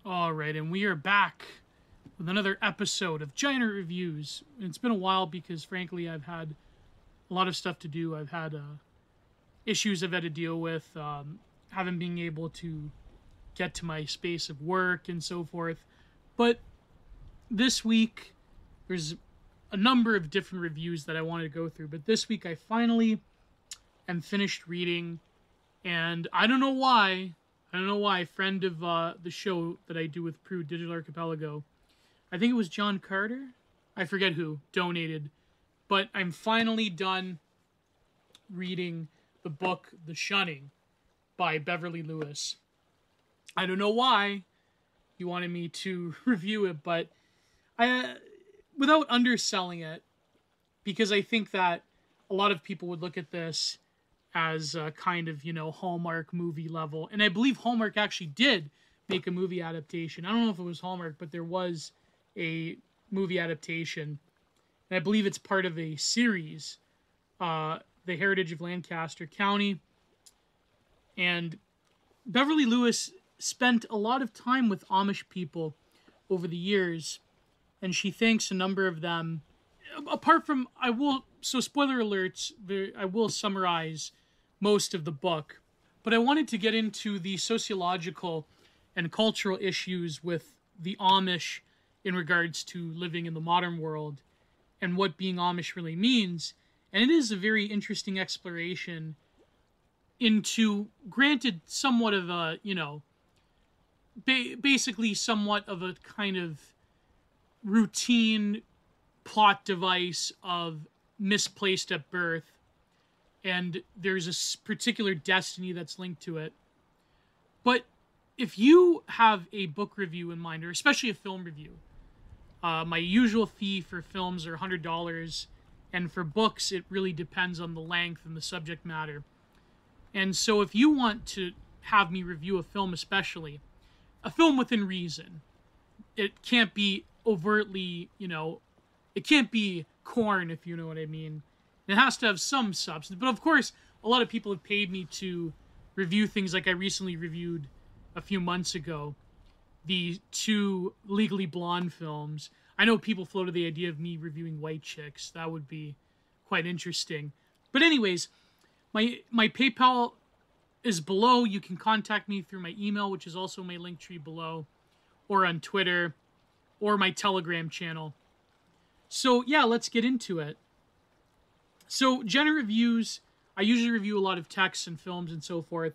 All right, and we are back with another episode of Giantart Reviews. It's been a while because, frankly, I've had a lot of stuff to do. I've had issues I've had to deal with, haven't been able to get to my space of work and so forth. But this week, there's a number of different reviews that I wanted to go through. But this week, I finally am finished reading, and I don't know why. Friend of the show that I do with Prue, Digital Archipelago, I think it was John Carter, I forget who, donated. But I'm finally done reading the book, The Shunning, by Beverly Lewis. I don't know why he wanted me to review it, but without underselling it, because I think that a lot of people would look at this as a kind of, Hallmark movie level. And I believe Hallmark actually did make a movie adaptation. I don't know if it was Hallmark, but there was a movie adaptation. And I believe it's part of a series, The Heritage of Lancaster County. And Beverly Lewis spent a lot of time with Amish people over the years, and she thanks a number of them. Apart from, spoiler alerts, I will summarize most of the book, but I wanted to get into the sociological and cultural issues with the Amish in regards to living in the modern world and what being Amish really means. And it is a very interesting exploration into, granted, somewhat of a, basically somewhat of a kind of routine plot device of misplaced at birth, and there's a particular destiny that's linked to it. But if you have a book review in mind, or especially a film review, my usual fee for films are $100, and for books it really depends on the length and the subject matter. And so if you want to have me review a film, especially a film within reason, it can't be overtly, it can't be corn, if you know what I mean. It has to have some substance. But of course, a lot of people have paid me to review things like I recently reviewed a few months ago, the 2 Legally Blonde films. I know people floated the idea of me reviewing White Chicks. That would be quite interesting. But anyways, my PayPal is below. You can contact me through my email, which is also my Linktree below, or on Twitter, or my Telegram channel. So yeah, let's get into it. So Giantart Reviews, I usually review a lot of texts and films and so forth,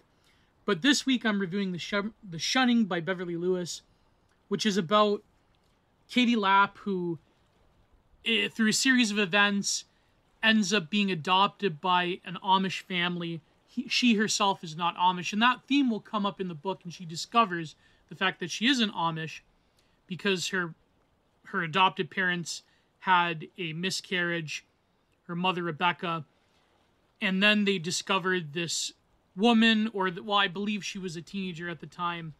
but this week I'm reviewing The Shunning by Beverly Lewis, which is about Katie Lapp, who, through a series of events, ends up being adopted by an Amish family. She herself is not Amish, and that theme will come up in the book, and she discovers the fact that she isn't Amish because her adopted parents had a miscarriage, her mother Rebecca, and then they discovered this woman, I believe she was a teenager at the time,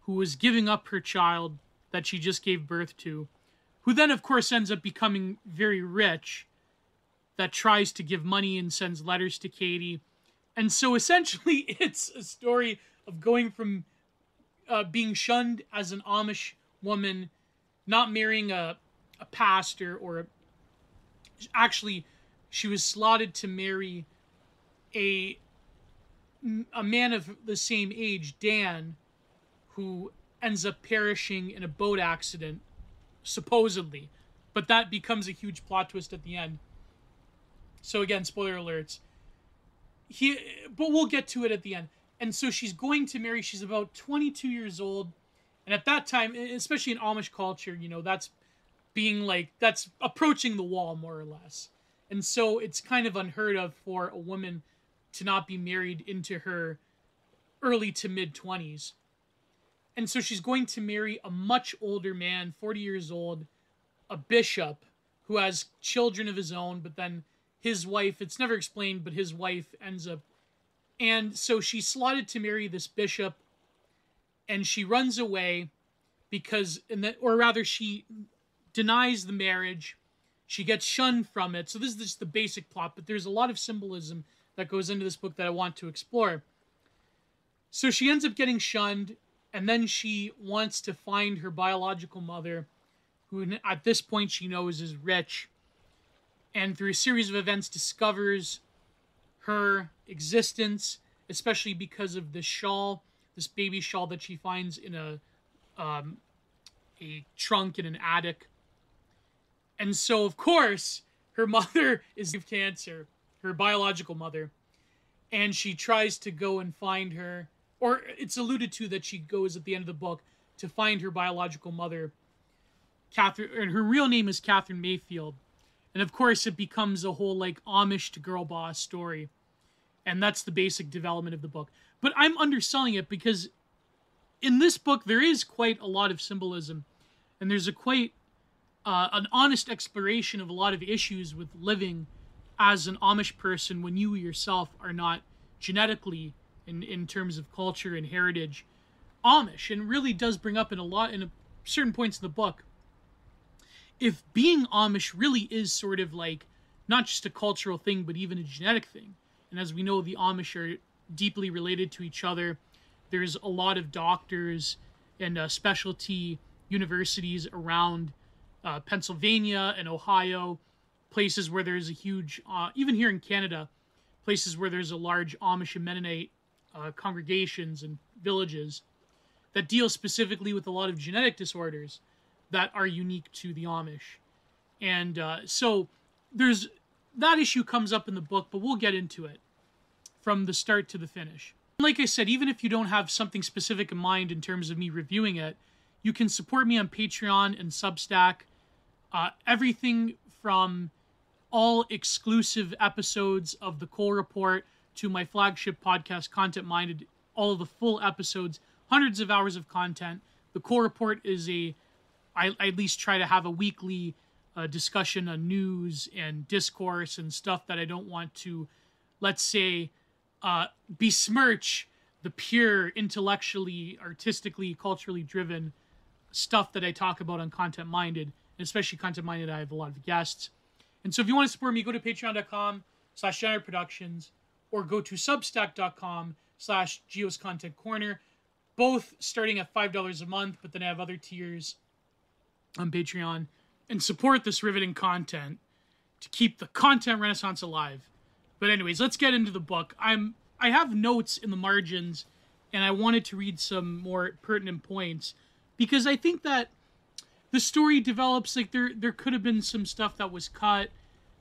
who was giving up her child that she just gave birth to, who then of course ends up becoming very rich, that tries to give money and sends letters to Katie. And so essentially it's a story of going from being shunned as an Amish woman, not marrying a pastor, actually she was slotted to marry a man of the same age, Dan, who ends up perishing in a boat accident, supposedly. But that becomes a huge plot twist at the end. So again, spoiler alerts. But we'll get to it at the end. And so she's going to marry, she's about 22 years old. And at that time, especially in Amish culture, that's approaching the wall, more or less. And so it's kind of unheard of for a woman to not be married into her early to mid-20s. And so she's going to marry a much older man, 40 years old, a bishop, who has children of his own, but then his wife, it's never explained, but his wife ends up... And so she's slotted to marry this bishop, and she runs away because... she denies the marriage. She gets shunned from it. So this is just the basic plot, but there's a lot of symbolism that goes into this book that I want to explore. So she ends up getting shunned. And then she wants to find her biological mother, who at this point she knows is rich, and through a series of events discovers her existence, especially because of this shawl, this baby shawl that she finds in a trunk in an attic. And so, of course, her mother is of cancer, her biological mother, and she tries to go and find her, or it's alluded to that she goes at the end of the book to find her biological mother, Kathrine, and her real name is Kathrine Mayfield. And of course, it becomes a whole like Amish to girl boss story. And that's the basic development of the book. But I'm underselling it because in this book, there is quite a lot of symbolism. And there's a quite an honest exploration of a lot of issues with living as an Amish person when you yourself are not genetically, in terms of culture and heritage, Amish. And really does bring up in certain points in the book, if being Amish really is sort of like not just a cultural thing, but even a genetic thing. And as we know, the Amish are deeply related to each other. There's a lot of doctors and specialty universities around Pennsylvania and Ohio, places where there's a huge, even here in Canada, places where there's a large Amish and Mennonite congregations and villages that deal specifically with a lot of genetic disorders that are unique to the Amish. And so there's that issue comes up in the book, but we'll get into it from the start to the finish. Like I said, even if you don't have something specific in mind in terms of me reviewing it, you can support me on Patreon and Substack. Everything from all exclusive episodes of The Cole Report to my flagship podcast, Content Minded, all of the full episodes, hundreds of hours of content. The Cole Report is I at least try to have a weekly discussion on news and discourse and stuff that I don't want to, let's say, besmirch the pure, intellectually, artistically, culturally driven stuff that I talk about on Content Minded. And especially Content Minded, I have a lot of guests. And so if you want to support me, go to patreon.com/Giantart Productions or go to substack.com/Gio's Content Corner. Both starting at $5 a month, but then I have other tiers on Patreon, and support this riveting content to keep the content renaissance alive. But anyways, let's get into the book. I have notes in the margins, and I wanted to read some more pertinent points because I think that the story develops like there could have been some stuff that was cut.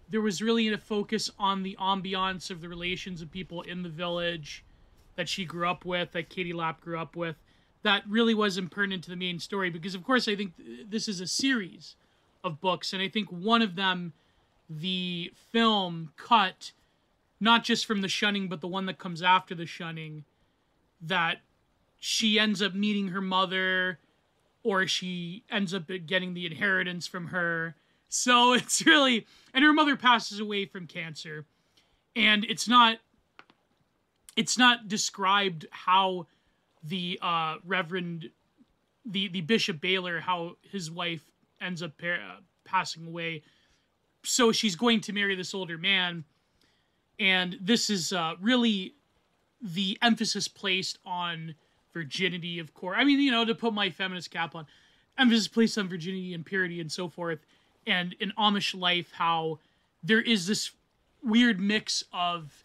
There was really a focus on the ambiance of the relations of people in the village that she grew up with, that Katie Lapp grew up with. That really wasn't pertinent to the main story because, of course, I think this is a series of books, and I think one of them, the film, cut not just from the Shunning, but the one that comes after the Shunning, that she ends up meeting her mother, or she ends up getting the inheritance from her. So it's really, and her mother passes away from cancer, and it's not described how the Reverend, the Bishop Baylor, how his wife ends up passing away. So she's going to marry this older man, and this is really the emphasis placed on virginity, of course. I mean, you know, to put my feminist cap on, emphasis placed on virginity and purity and so forth, and in Amish life, how there is this weird mix of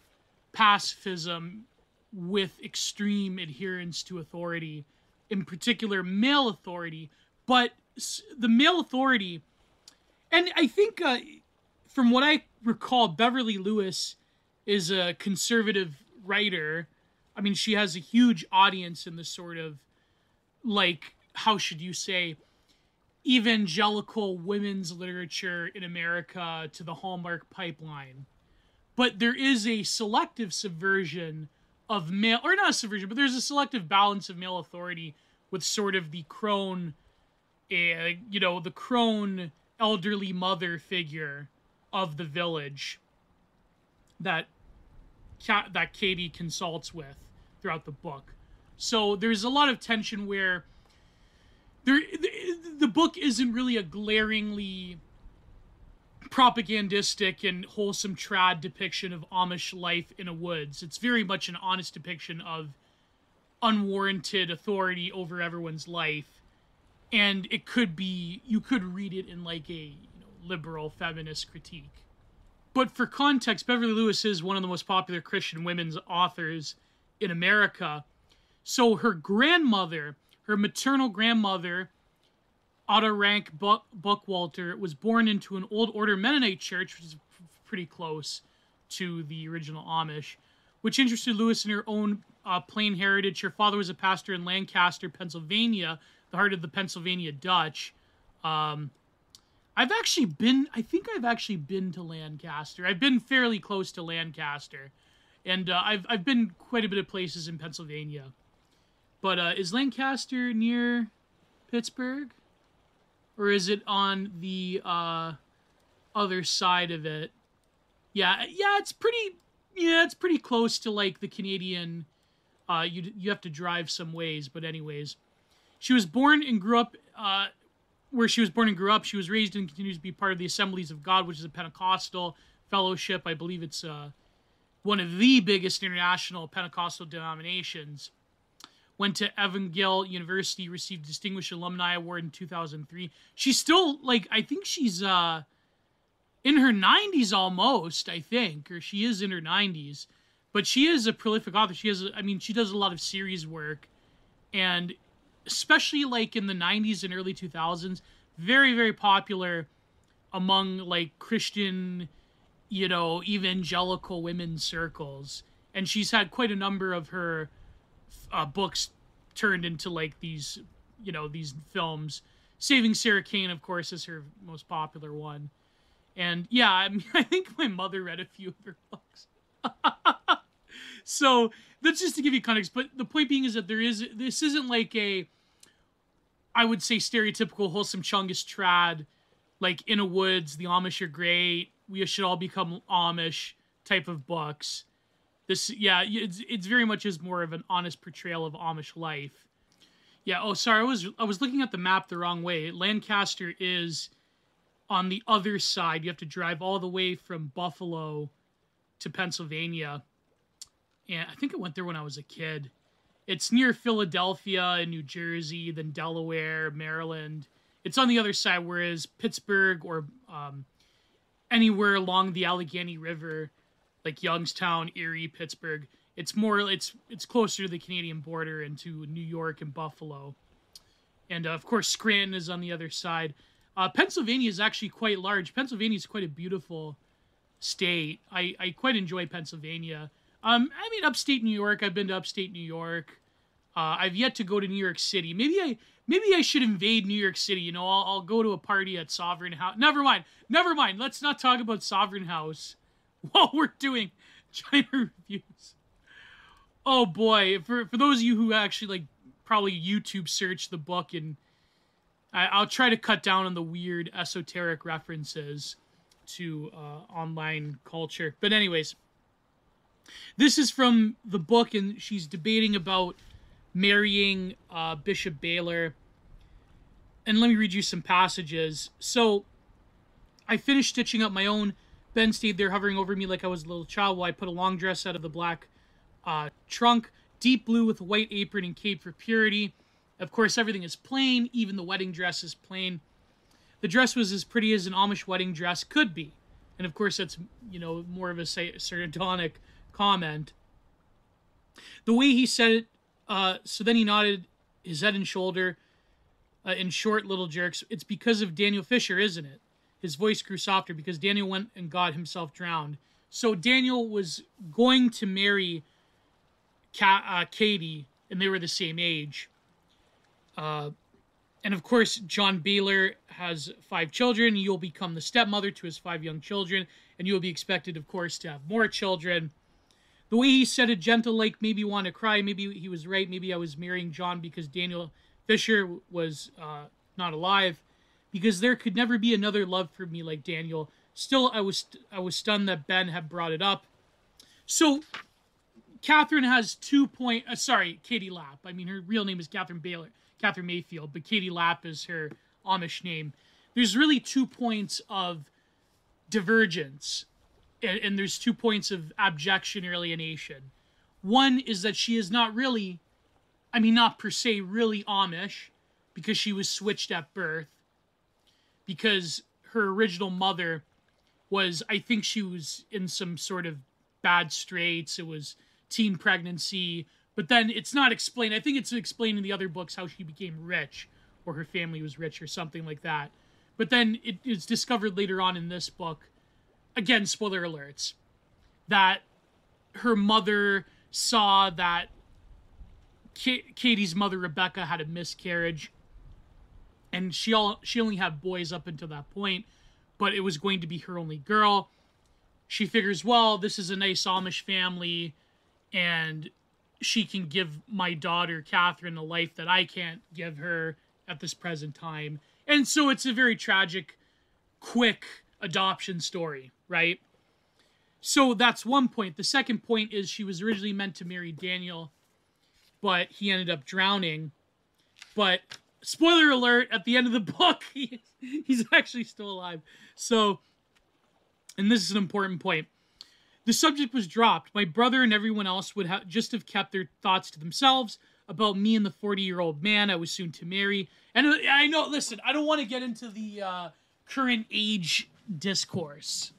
pacifism with extreme adherence to authority, in particular male authority, but the male authority, and I think from what I recall, Beverly Lewis is a conservative writer. I mean, she has a huge audience in the sort of, like, how should you say, evangelical women's literature in America to the Hallmark pipeline. But there is a selective subversion of male, or not a subversion, but there's a selective balance of male authority with sort of the crone, the crone elderly mother figure of the village that Katie consults with throughout the book. So there's a lot of tension where the book isn't really a glaringly propagandistic and wholesome trad depiction of Amish life in a woods. It's very much an honest depiction of unwarranted authority over everyone's life. And it could be, you could read it in like a liberal feminist critique. But for context, Beverly Lewis is one of the most popular Christian women's authors in America. So her grandmother, her maternal grandmother, Ada Rank Buckwalter, was born into an old order Mennonite church, which is pretty close to the original Amish, which interested Lewis in her own plain heritage. Her father was a pastor in Lancaster, Pennsylvania, the heart of the Pennsylvania Dutch. I think I've actually been to Lancaster. I've been fairly close to Lancaster, and I've been quite a bit of places in Pennsylvania. But is Lancaster near Pittsburgh? Or is it on the other side of it? Yeah, it's pretty close to like the Canadian. You have to drive some ways, but anyways, she was born and grew up where she was born and grew up. She was raised and continues to be part of the Assemblies of God, which is a Pentecostal fellowship. I believe it's one of the biggest international Pentecostal denominations. Went to Evangel University, received a Distinguished Alumni Award in 2003. She's still, like, I think she's in her 90s almost, I think. Or she is in her 90s. But she is a prolific author. She does a lot of series work. And especially, like, in the 90s and early 2000s, very, very popular among, like, Christian, evangelical women's circles. And she's had quite a number of her books turned into like these films. Saving Sarah Kane, of course, is her most popular one. And yeah, I think my mother read a few of her books. So that's just to give you context. But the point being is that this isn't like I would say stereotypical wholesome Chungus trad, like In a Woods, The Amish Are Great, We Should All Become Amish type of books. It's very much is more of an honest portrayal of Amish life. Yeah, oh, sorry, I was looking at the map the wrong way. Lancaster is on the other side. You have to drive all the way from Buffalo to Pennsylvania. And I think I went there when I was a kid. It's near Philadelphia and New Jersey, then Delaware, Maryland. It's on the other side, whereas Pittsburgh or anywhere along the Allegheny River, like Youngstown, Erie, Pittsburgh, it's closer to the Canadian border and to New York and Buffalo. And of course, Scranton is on the other side. Pennsylvania is actually quite large. Pennsylvania is quite a beautiful state. I quite enjoy Pennsylvania. Upstate New York. I've been to upstate New York. I've yet to go to New York City. Maybe I should invade New York City. I'll go to a party at Sovereign House. Never mind. Let's not talk about Sovereign House while we're doing China reviews. Oh boy, for those of you who actually probably YouTube search the book, and I'll try to cut down on the weird esoteric references to online culture. But anyways, this is from the book, and she's debating about marrying Bishop Baylor. And let me read you some passages. So, I finished stitching up my own. Ben stayed there hovering over me like I was a little child while I put a long dress out of the black trunk, deep blue with a white apron and cape for purity. Of course, everything is plain. Even the wedding dress is plain. The dress was as pretty as an Amish wedding dress could be. And of course, that's, more of a sardonic comment. The way he said it, so then he nodded his head and shoulder in short little jerks. It's because of Daniel Fisher, isn't it? His voice grew softer because Daniel went and got himself drowned. So Daniel was going to marry Katie, and they were the same age. And of course, John Baylor has 5 children. You'll become the stepmother to his 5 young children, and you'll be expected, of course, to have more children. The way he said it, gentle, like maybe want to cry. Maybe he was right. Maybe I was marrying John because Daniel Fisher was not alive. Because there could never be another love for me like Daniel. Still, I was stunned that Ben had brought it up. So, Kathrine has 2 points. Katie Lapp. Her real name is Kathrine Mayfield, but Katie Lapp is her Amish name. There's really 2 points of divergence, and there's 2 points of abjection or alienation. One is that she is not really I mean, not per se really Amish, because she was switched at birth, because her original mother was, I think she was in some sort of bad straits. It was teen pregnancy, but then it's not explained. I think it's explained in the other books how she became rich, or her family was rich, or something like that. But then it is discovered later on in this book, again, spoiler alerts, that her mother saw that Katie's mother, Rebecca, had a miscarriage, and she only had boys up until that point, but it was going to be her only girl. She figures, well, this is a nice Amish family, and she can give my daughter, Kathrine, a life that I can't give her at this present time. And so it's a very tragic, quick adoption story, right? So that's one point. The second point is she was originally meant to marry Daniel, but he ended up drowning. But spoiler alert, at the end of the book, he's actually still alive. So, and this is an important point. The subject was dropped. My brother and everyone else would just have kept their thoughts to themselves about me and the 40-year-old man I was soon to marry. And I know, listen, I don't want to get into the current age discourse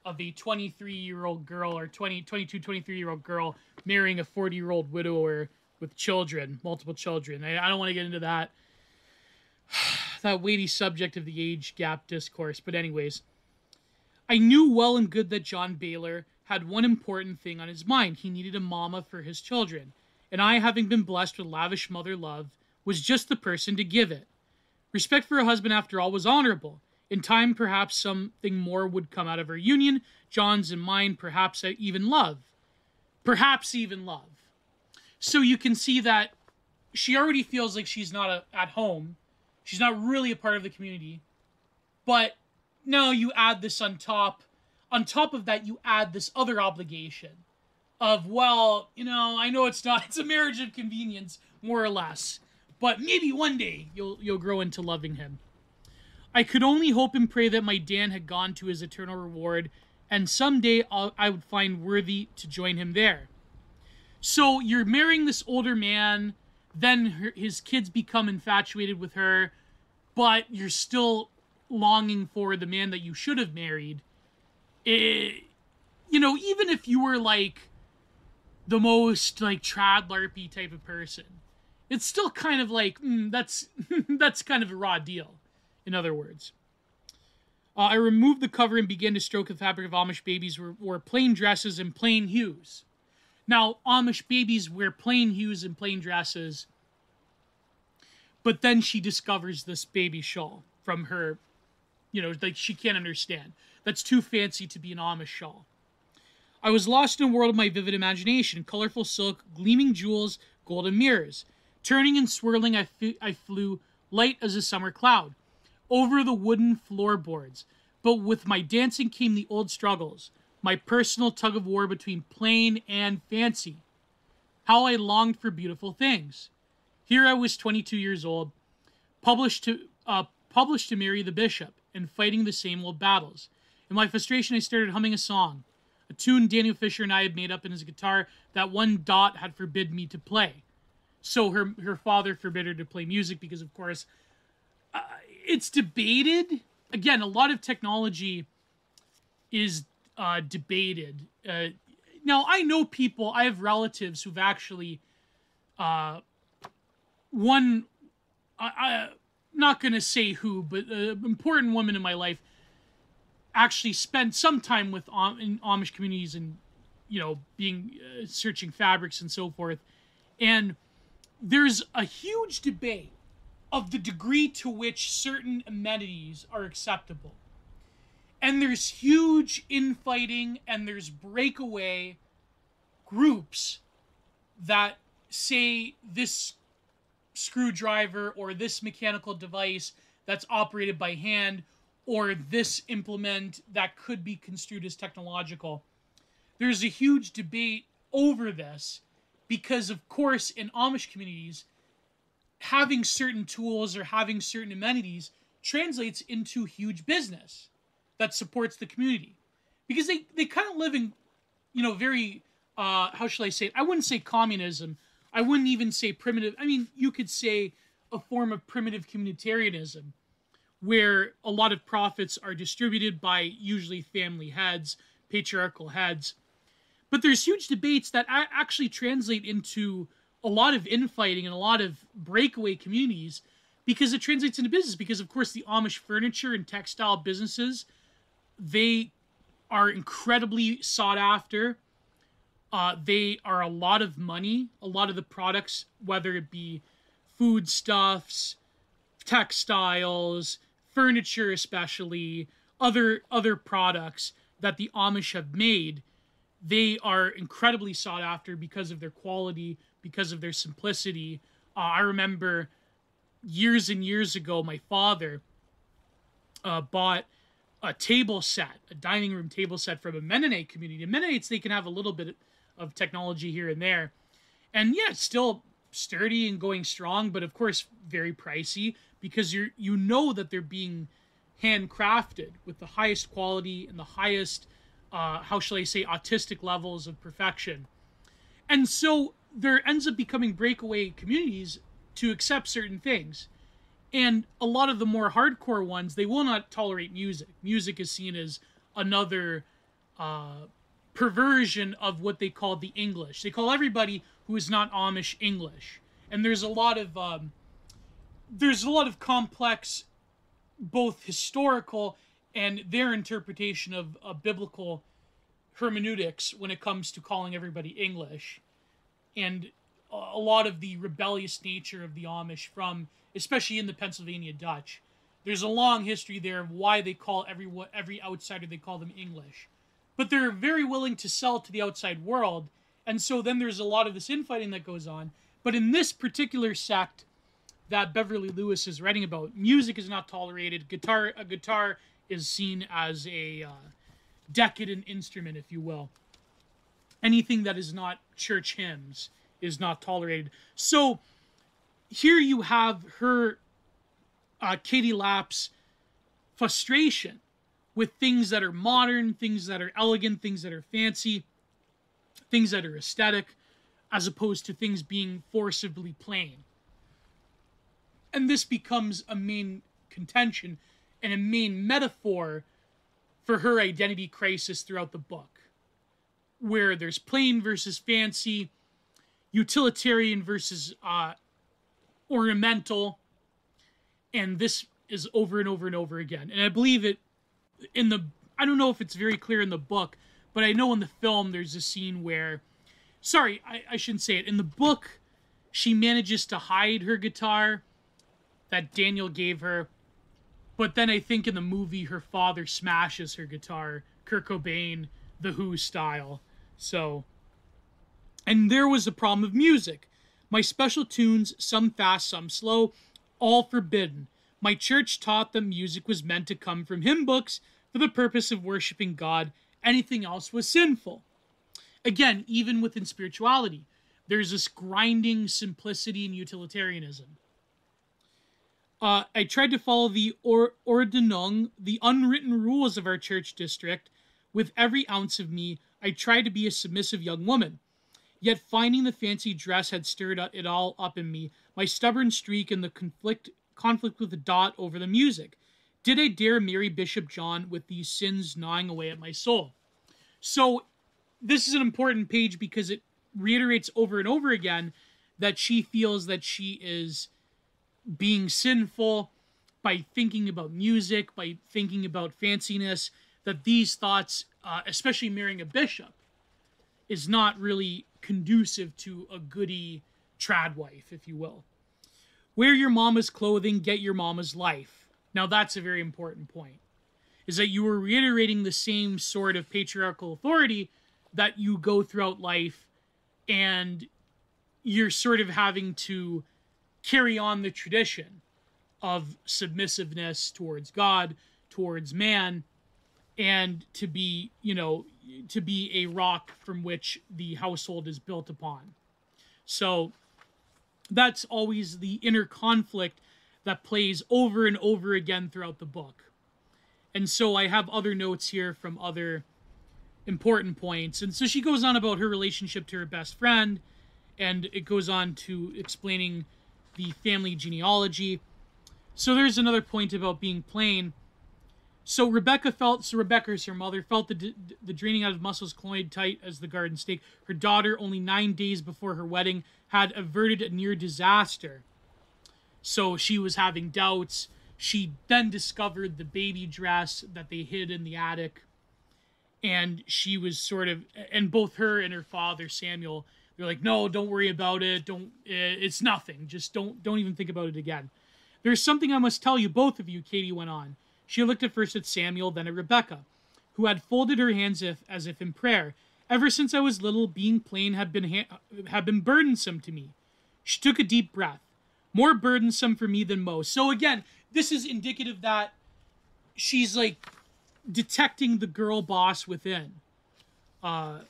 of a 23-year-old girl or 22, 23-year-old girl marrying a 40-year-old widower with children, multiple children. I don't want to get into that weighty subject of the age gap discourse. But anyways, I knew well and good that John Baylor had one important thing on his mind. He needed a mama for his children. And I, having been blessed with lavish mother love, was just the person to give it. Respect for a husband, after all, was honorable. In time, perhaps something more would come out of our union, John's and mine, perhaps even love. Perhaps even love. So you can see that she already feels like she's not at home. She's not really a part of the community. But now you add this on top. On top of that, you add this other obligation of, well, you know, I know it's a marriage of convenience, more or less. But maybe one day you'll grow into loving him. I could only hope and pray that my Dan had gone to his eternal reward, and someday I would find worthy to join him there. So you're marrying this older man, then his kids become infatuated with her, but you're still longing for the man that you should have married. You know, even if you were like the most like trad larpy type of person, it's still kind of like, that's kind of a raw deal, in other words. I removed the cover and began to stroke the fabric of Amish babies wore plain dresses and plain hues. Now, Amish babies wear plain hues and plain dresses, but then she discovers this baby shawl from her, you know, like she can't understand. That's too fancy to be an Amish shawl. I was lost in a world of my vivid imagination, colorful silk, gleaming jewels, golden mirrors. Turning and swirling, I flew light as a summer cloud over the wooden floorboards. But with my dancing came the old struggles, my personal tug-of-war between plain and fancy. How I longed for beautiful things. Here I was 22 years old, published to marry the bishop, and fighting the same old battles. In my frustration, I started humming a song, a tune Daniel Fisher and I had made up in his guitar that one Dot had forbid me to play. So her father forbid her to play music because, of course, it's debated. Again, a lot of technology is debated. Now, I know people, I have relatives who've actually, I'm not going to say who, but an important woman in my life actually spent some time with in Amish communities and, you know, being searching fabrics and so forth. And there's a huge debate of the degree to which certain amenities are acceptable. And there's huge infighting, and there's breakaway groups that say this screwdriver or this mechanical device that's operated by hand or this implement that could be construed as technological. There's a huge debate over this because, of course, in Amish communities, having certain tools or having certain amenities translates into huge business that supports the community. Because they kind of live in, you know, very, how shall I say it? I wouldn't say communism. I wouldn't even say primitive. I mean, you could say a form of primitive communitarianism, where a lot of profits are distributed by usually family heads, patriarchal heads. But there's huge debates that actually translate into a lot of infighting and a lot of breakaway communities, because it translates into business. Because, of course, the Amish furniture and textile businesses, they are incredibly sought after. They are a lot of money. A lot of the products, whether it be foodstuffs, textiles, furniture especially, other products that the Amish have made, they are incredibly sought after because of their quality, because of their simplicity. I remember years and years ago, my father bought a table set, a dining room table set from a Mennonite community. And Mennonites, they can have a little bit of technology here and there. And yeah, it's still sturdy and going strong, but of course very pricey, because you know that they're being handcrafted with the highest quality and the highest, how shall I say, autistic levels of perfection. And so there ends up becoming breakaway communities to accept certain things. And a lot of the more hardcore ones, they will not tolerate music. Music is seen as another perversion of what they call the English. They call everybody who is not Amish English. And there's a lot of complex, both historical and their interpretation of biblical hermeneutics when it comes to calling everybody English. And a lot of the rebellious nature of the Amish, from especially in the Pennsylvania Dutch. There's a long history there of why they call every outsider, they call them English. But they're very willing to sell to the outside world, and so then there's a lot of this infighting that goes on. But in this particular sect that Beverly Lewis is writing about, music is not tolerated. A guitar is seen as a decadent instrument, if you will. Anything that is not church hymns is not tolerated. So here you have her, Katie Lapp's frustration with things that are modern, things that are elegant, things that are fancy, things that are aesthetic, as opposed to things being forcibly plain. And this becomes a main contention and a main metaphor for her identity crisis throughout the book, where there's plain versus fancy, utilitarian versus ornamental, and this is over and over and over again. And I believe it I don't know if it's very clear in the book, but I know in the film there's a scene where, I shouldn't say it. In the book, she manages to hide her guitar that Daniel gave her, but then I think in the movie her father smashes her guitar, Kurt Cobain, The Who style. So, and there was the problem of music. My special tunes, some fast, some slow, all forbidden. My church taught them music was meant to come from hymn books for the purpose of worshiping God. Anything else was sinful. Again, even within spirituality, there's this grinding simplicity and utilitarianism. I tried to follow the Ordnung, the unwritten rules of our church district. With every ounce of me, I tried to be a submissive young woman. Yet finding the fancy dress had stirred it all up in me, my stubborn streak and the conflict with the Dot over the music. Did I dare marry Bishop John with these sins gnawing away at my soul? So this is an important page because it reiterates over and over again that she feels that she is being sinful by thinking about music, by thinking about fanciness, that these thoughts, especially marrying a bishop, is not really conducive to a goody trad wife, if you will. Wear your mama's clothing, get your mama's life. Now that's a very important point, is that you were reiterating the same sort of patriarchal authority that you go throughout life, and you're sort of having to carry on the tradition of submissiveness towards God, towards man, and to be a rock from which the household is built upon. So that's always the inner conflict that plays over and over again throughout the book. And so I have other notes here from other important points. And so she goes on about her relationship to her best friend and it goes on to explaining the family genealogy. So there's another point about being plain. So Rebecca is her mother, felt the draining out of muscles cloyed tight as the garden stake. Her daughter, only 9 days before her wedding, had averted a near disaster. So she was having doubts. She then discovered the baby dress that they hid in the attic. And she was and both her and her father, Samuel, they're like, no, don't worry about it. It's nothing. Just don't even think about it again. There's something I must tell you, both of you, Katie went on. She looked at first at Samuel, then at Rebecca, who had folded her hands as if in prayer. Ever since I was little, being plain had been burdensome to me. She took a deep breath. More burdensome for me than most. So again, this is indicative that she's like detecting the girl boss within. And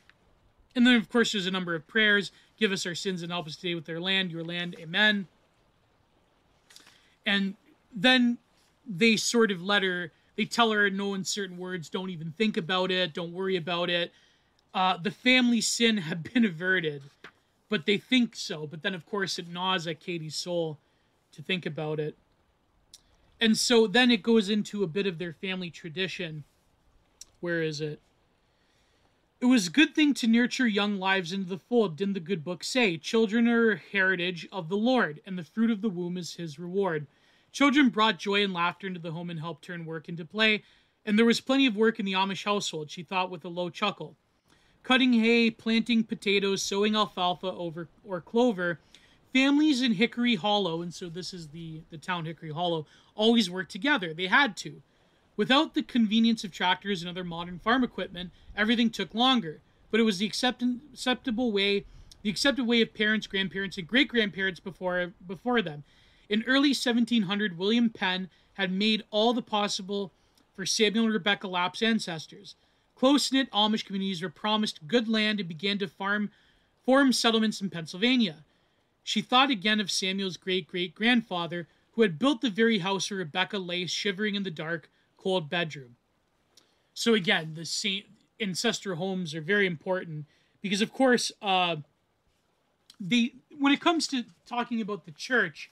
then, of course, there's a number of prayers. Give us our sins and help us today with our land, your land. Amen. And then they sort of they tell her in no uncertain words, don't even think about it, don't worry about it. The family sin had been averted, but they think so. But then, of course, it gnaws at Katie's soul to think about it. And so then it goes into a bit of their family tradition. Where is it? It was a good thing to nurture young lives into the fold, didn't the good book say? Children are a heritage of the Lord, and the fruit of the womb is his reward. Children brought joy and laughter into the home and helped turn work into play, and there was plenty of work in the Amish household, she thought with a low chuckle. Cutting hay, planting potatoes, sowing alfalfa or clover, families in Hickory Hollow, and so this is the town Hickory Hollow, always worked together. They had to. Without the convenience of tractors and other modern farm equipment, everything took longer, but it was the accepted way of parents, grandparents, and great-grandparents before them. In early 1700, William Penn had made all the possible for Samuel and Rebecca Lapp's ancestors. Close-knit Amish communities were promised good land and began to form settlements in Pennsylvania. She thought again of Samuel's great-great-grandfather, who had built the very house where Rebecca lay shivering in the dark, cold bedroom. So again, the ancestral homes are very important because, of course, when it comes to talking about the church,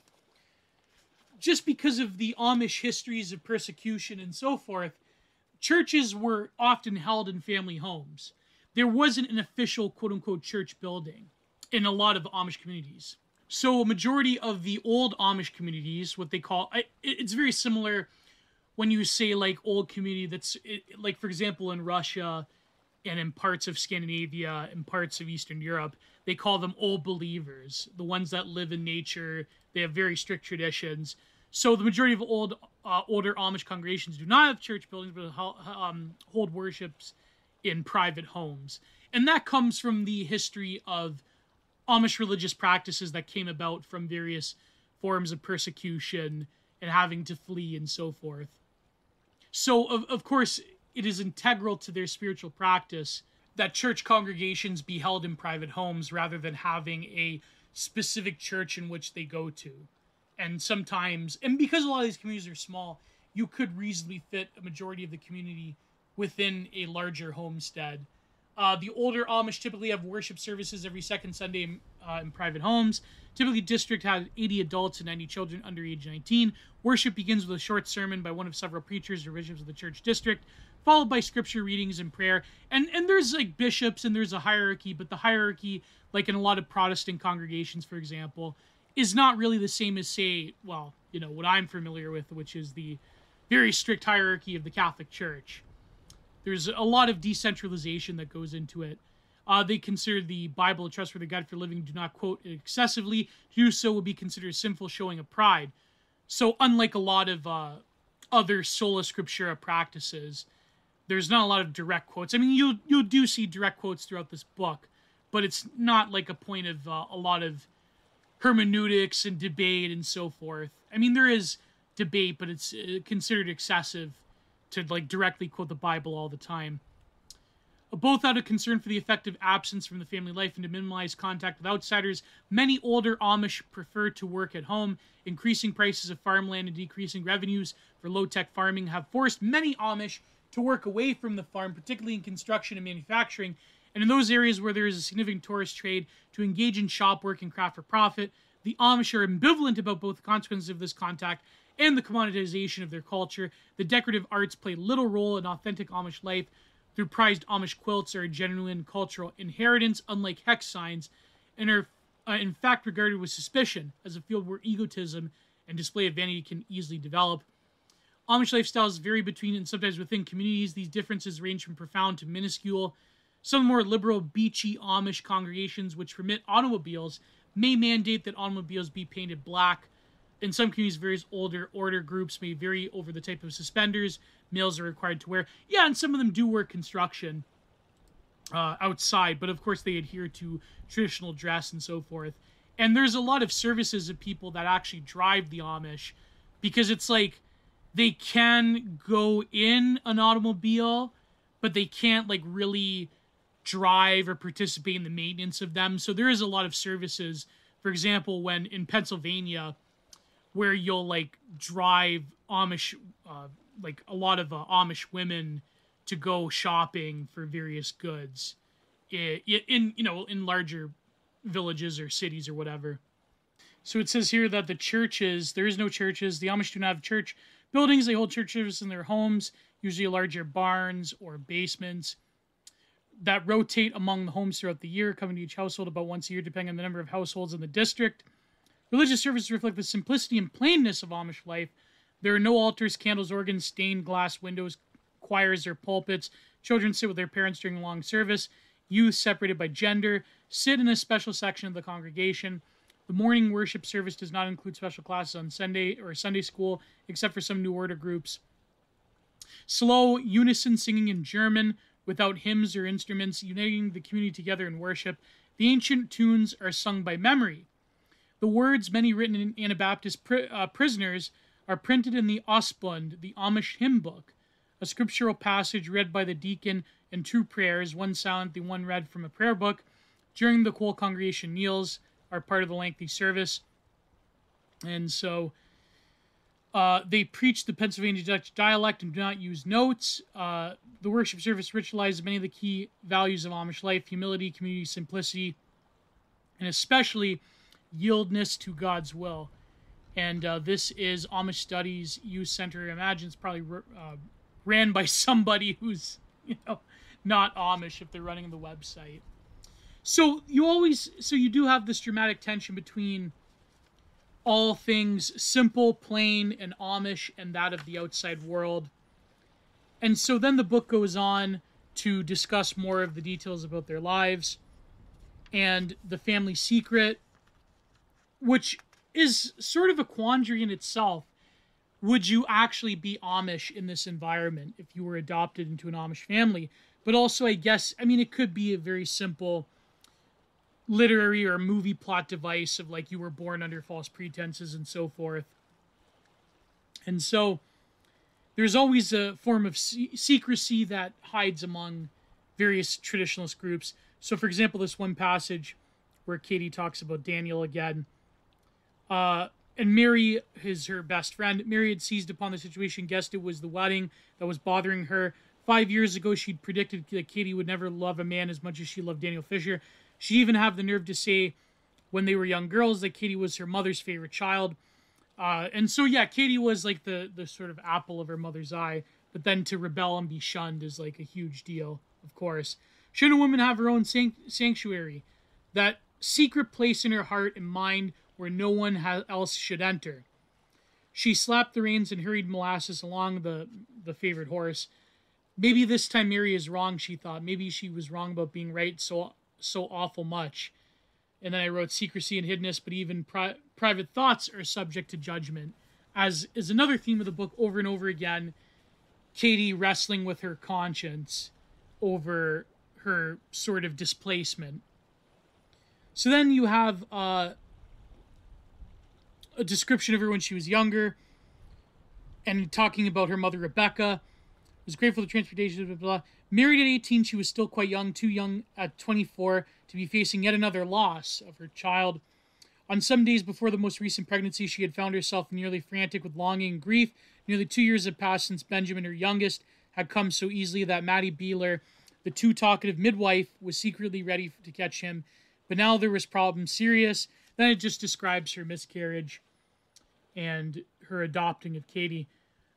just because of the Amish histories of persecution and so forth, churches were often held in family homes. There wasn't an official quote-unquote church building in a lot of Amish communities. So a majority of the old Amish communities, what they call, it's very similar when you say like old community like, for example, in Russia and in parts of Scandinavia and parts of Eastern Europe, they call them old believers, the ones that live in nature. They have very strict traditions. So the majority of older Amish congregations do not have church buildings, but hold worships in private homes. And that comes from the history of Amish religious practices that came about from various forms of persecution and having to flee and so forth. So, of course, it is integral to their spiritual practice that church congregations be held in private homes rather than having a specific church in which they go to. And sometimes, and because a lot of these communities are small, you could reasonably fit a majority of the community within a larger homestead. The older Amish typically have worship services every second Sunday in private homes. Typically, district has 80 adults and 90 children under age 19. Worship begins with a short sermon by one of several preachers or bishops of the church district, followed by scripture readings and prayer. And there's like bishops and there's a hierarchy, but the hierarchy, like in a lot of Protestant congregations, for example, is not really the same as, say, well, you know, what I'm familiar with, which is the very strict hierarchy of the Catholic Church. There's a lot of decentralization that goes into it. They consider the Bible a trustworthy guide for living, do not quote it excessively. To do so would be considered a sinful showing of pride. So unlike a lot of other sola scriptura practices, there's not a lot of direct quotes. I mean, you do see direct quotes throughout this book, but it's not like a point of a lot of hermeneutics and debate and so forth. I mean, there is debate, but it's considered excessive to like directly quote the Bible all the time. Both out of concern for the effective absence from the family life and to minimize contact with outsiders, many older Amish prefer to work at home. Increasing prices of farmland and decreasing revenues for low-tech farming have forced many Amish to work away from the farm, particularly in construction and manufacturing, And in those areas where there is a significant tourist trade, to engage in shop work and craft for profit. The Amish are ambivalent about both the consequences of this contact and the commoditization of their culture. The decorative arts play little role in authentic Amish life. Their prized Amish quilts are a genuine cultural inheritance, unlike hex signs, and are in fact regarded with suspicion as a field where egotism and display of vanity can easily develop. Amish lifestyles vary between and sometimes within communities. These differences range from profound to minuscule. Some more liberal, beachy Amish congregations, which permit automobiles, may mandate that automobiles be painted black. In some communities, various older order groups may vary over the type of suspenders males are required to wear. Yeah, and some of them do work construction outside, but of course they adhere to traditional dress and so forth. And there's a lot of services of people that actually drive the Amish, because it's like they can go in an automobile, but they can't like really drive or participate in the maintenance of them. So there is a lot of services, for example, when in Pennsylvania, where you'll like drive Amish, like a lot of Amish women to go shopping for various goods in in larger villages or cities or whatever. So it says here that the churches, there is no churches. The Amish do not have church buildings. They hold church service in their homes, usually larger barns or basements that rotate among the homes throughout the year, coming to each household about once a year, depending on the number of households in the district. Religious services reflect the simplicity and plainness of Amish life. There are no altars, candles, organs, stained glass windows, choirs, or pulpits. Children sit with their parents during a long service. Youth, separated by gender, sit in a special section of the congregation. The morning worship service does not include special classes on Sunday or Sunday school, except for some new order groups. Slow, unison singing in German, without hymns or instruments, uniting the community together in worship. The ancient tunes are sung by memory. The words, many written in Anabaptist prisoners, are printed in the Osbund, the Amish hymn book, a scriptural passage read by the deacon in two prayers, one silent, the one read from a prayer book. During the whole congregation kneels, are part of the lengthy service. And so they preach the Pennsylvania Dutch dialect and do not use notes. The worship service ritualizes many of the key values of Amish life: humility, community, simplicity, and especially yieldness to God's will. And this is Amish Studies Youth Center. I imagine it's probably ran by somebody who's, not Amish if they're running the website. So you do have this dramatic tension between all things simple, plain, and Amish, and that of the outside world. And so then the book goes on to discuss more of the details about their lives and the family secret, which is sort of a quandary in itself. Would you actually be Amish in this environment if you were adopted into an Amish family? But also, I guess, it could be a very simple literary or movie plot device of like you were born under false pretenses and so forth. And so there's always a form of secrecy that hides among various traditionalist groups. So for example, this one passage where Katie talks about Daniel again, and Mary is her best friend. Mary had seized upon the situation, guessed it was the wedding that was bothering her. 5 years ago, she'd predicted that Katie would never love a man as much as she loved Daniel Fisher. She even had the nerve to say when they were young girls that Katie was her mother's favorite child. And so, yeah, Katie was like the sort of apple of her mother's eye. But then to rebel and be shunned is like a huge deal, of course. Shouldn't a woman have her own sanctuary? That secret place in her heart and mind where no one else should enter. She slapped the reins and hurried Molasses along the favorite horse. Maybe this time Mary is wrong, she thought. Maybe she was wrong about being right so awful much. And then I wrote secrecy and hiddenness, but even private thoughts are subject to judgment. As is another theme of the book over and over again, Katie wrestling with her conscience over her sort of displacement. So then you have a description of her when she was younger and talking about her mother, Rebecca. Was grateful for transportation, blah, blah, blah. Married at 18, she was still quite young, too young at 24 to be facing yet another loss of her child. On some days before the most recent pregnancy, she had found herself nearly frantic with longing and grief. Nearly 2 years had passed since Benjamin, her youngest, had come so easily that Maddie Beeler, The too talkative midwife was secretly ready to catch him, but now there was problems serious. Then it just describes her miscarriage and her adopting of Katie.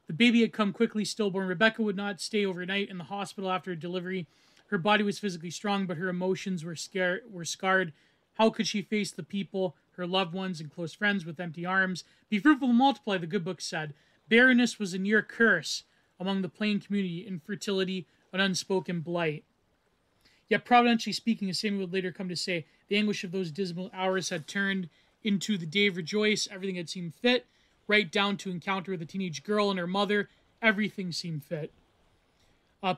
The baby had come quickly, stillborn. Rebecca would not stay overnight in the hospital after delivery. Her body was physically strong, but her emotions were scarred. How could she face the people, her loved ones and close friends, with empty arms? Be fruitful and multiply, the good book said. Barrenness was a near curse among the plain community, infertility, an unspoken blight. Yet, providentially speaking, as Samuel would later come to say, the anguish of those dismal hours had turned into the day of rejoice. Everything had seemed fit, right down to encounter with a teenage girl and her mother. Everything seemed fit.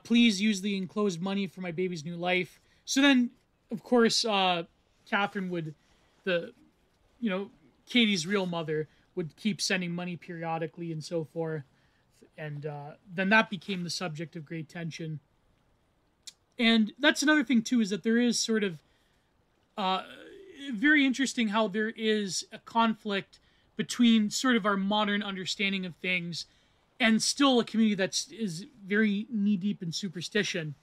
Please use the enclosed money for my baby's new life. So then, of course, Kathrine would, Katie's real mother would keep sending money periodically and so forth. And then that became the subject of great tension. And that's another thing, too, is that there is sort of very interesting how there is a conflict between sort of our modern understanding of things and still a community that is very knee-deep in superstition.